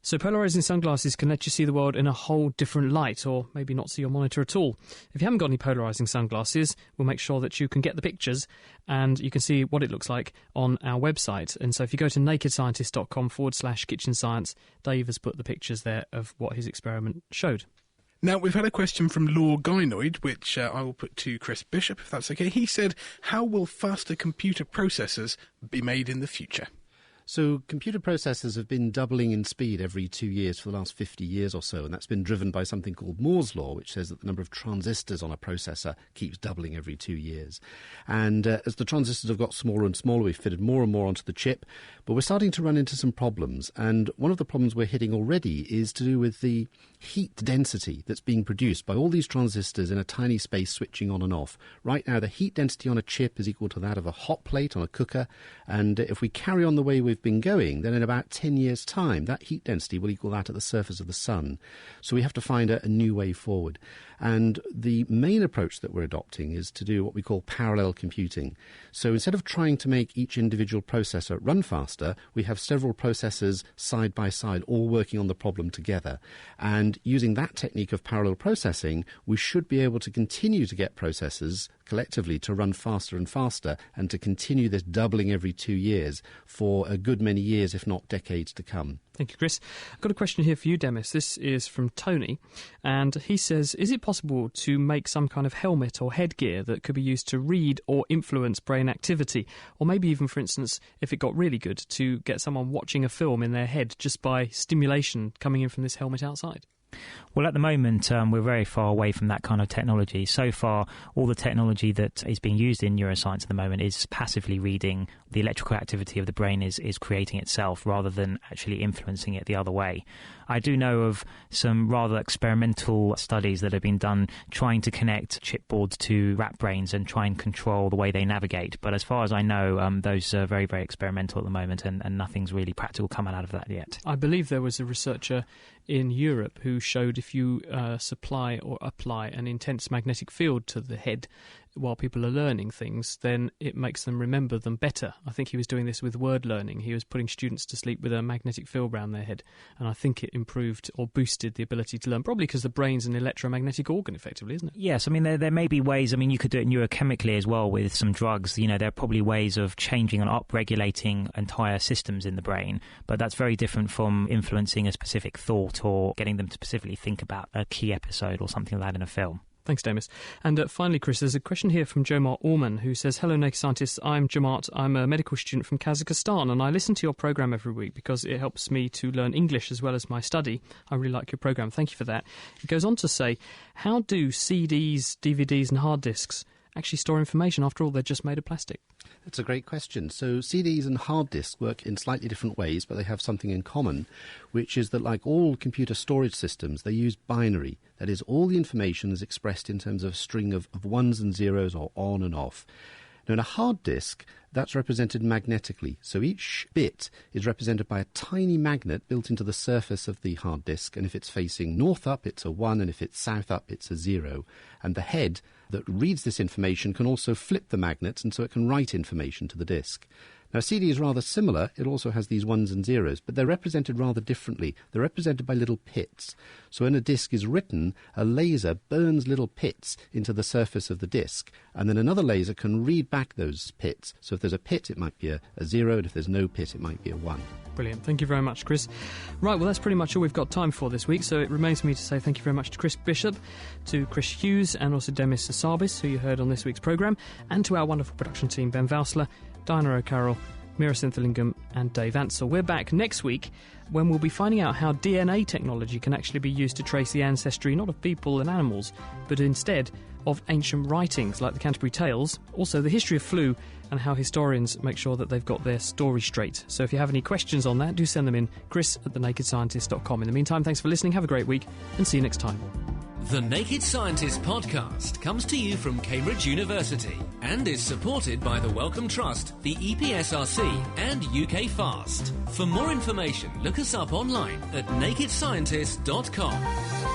So polarising sunglasses can let you see the world in a whole different light, or maybe not see your monitor at all. If you haven't got any polarising sunglasses, we'll make sure that you can get the pictures and you can see what it looks like on our website. And so if you go to nakedscientist.com/kitchen science, Dave has put the pictures there of what his experiment showed. Now, we've had a question from Law Gynoid, which I will put to Chris Bishop, if that's okay. He said, how will faster computer processors be made in the future? So computer processors have been doubling in speed every 2 years for the last 50 years or so, and that's been driven by something called Moore's Law, which says that the number of transistors on a processor keeps doubling every 2 years. And as the transistors have got smaller and smaller, we've fitted more and more onto the chip, but we're starting to run into some problems. And one of the problems we're hitting already is to do with the heat density that's being produced by all these transistors in a tiny space switching on and off. Right now, the heat density on a chip is equal to that of a hot plate on a cooker, and if we carry on the way we've been going, then in about 10 years' time, that heat density will equal that at the surface of the sun. So we have to find a new way forward. And the main approach that we're adopting is to do what we call parallel computing. So instead of trying to make each individual processor run faster, we have several processors side by side all working on the problem together. And using that technique of parallel processing, we should be able to continue to get processors collectively to run faster and faster and to continue this doubling every 2 years for a good many years, if not decades, to come. Thank you, Chris. I've got a question here for you, Demis. This is from Tony, and he says, is it possible to make some kind of helmet or headgear that could be used to read or influence brain activity? Or maybe even, for instance, if it got really good, to get someone watching a film in their head just by stimulation coming in from this helmet outside? Well, at the moment, we're very far away from that kind of technology. So far, all the technology that is being used in neuroscience at the moment is passively reading. The electrical activity of the brain is creating itself rather than actually influencing it the other way. I do know of some rather experimental studies that have been done trying to connect chipboards to rat brains and try and control the way they navigate. But as far as I know, those are very, very experimental at the moment, and nothing's really practical coming out of that yet. I believe there was a researcher in Europe who showed if you supply or apply an intense magnetic field to the head while people are learning things, then it makes them remember them better. I think he was doing this with word learning. He was putting students to sleep with a magnetic field around their head, and I think it improved or boosted the ability to learn, probably because the brain's an electromagnetic organ, effectively, isn't it? Yes, I mean, there may be ways. I mean, you could do it neurochemically as well with some drugs. You know, there are probably ways of changing and up-regulating entire systems in the brain, but that's very different from influencing a specific thought or getting them to specifically think about a key episode or something like that in a film. Thanks, Demis. And finally, Chris, there's a question here from Jomart Orman, who says, hello, Naked Scientists. I'm Jomart. I'm a medical student from Kazakhstan, and I listen to your programme every week because it helps me to learn English as well as my study. I really like your programme. Thank you for that. It goes on to say, how do CDs, DVDs and hard disks actually store information? After all, they're just made of plastic. That's a great question. So CDs and hard disks work in slightly different ways, but they have something in common, which is that like all computer storage systems, they use binary. That is, all the information is expressed in terms of a string of ones and zeros or on and off. Now, in a hard disk, that's represented magnetically. So each bit is represented by a tiny magnet built into the surface of the hard disk. And if it's facing north up, it's a 1, and if it's south up, it's a 0. And the head that reads this information can also flip the magnets, and so it can write information to the disk. Now, CD is rather similar. It also has these ones and zeros, but they're represented rather differently. They're represented by little pits. So when a disk is written, a laser burns little pits into the surface of the disk, and then another laser can read back those pits. So if there's a pit, it might be a 0, and if there's no pit, it might be a 1. Brilliant. Thank you very much, Chris. Right, well, that's pretty much all we've got time for this week, so it remains for me to say thank you very much to Chris Bishop, to Chris Hughes, and also Demis Hassabis, who you heard on this week's programme, and to our wonderful production team, Ben Valsler, Diana O'Carroll, Mira Sinthalingam and Dave Ansell. We're back next week when we'll be finding out how DNA technology can actually be used to trace the ancestry not of people and animals, but instead of ancient writings like the Canterbury Tales, also the history of flu, and how historians make sure that they've got their story straight. So if you have any questions on that, do send them in, chris@thenakedscientist.com. In the meantime, thanks for listening, have a great week, and see you next time. The Naked Scientist podcast comes to you from Cambridge University and is supported by the Wellcome Trust, the EPSRC and UK FAST. For more information, look us up online at nakedscientist.com.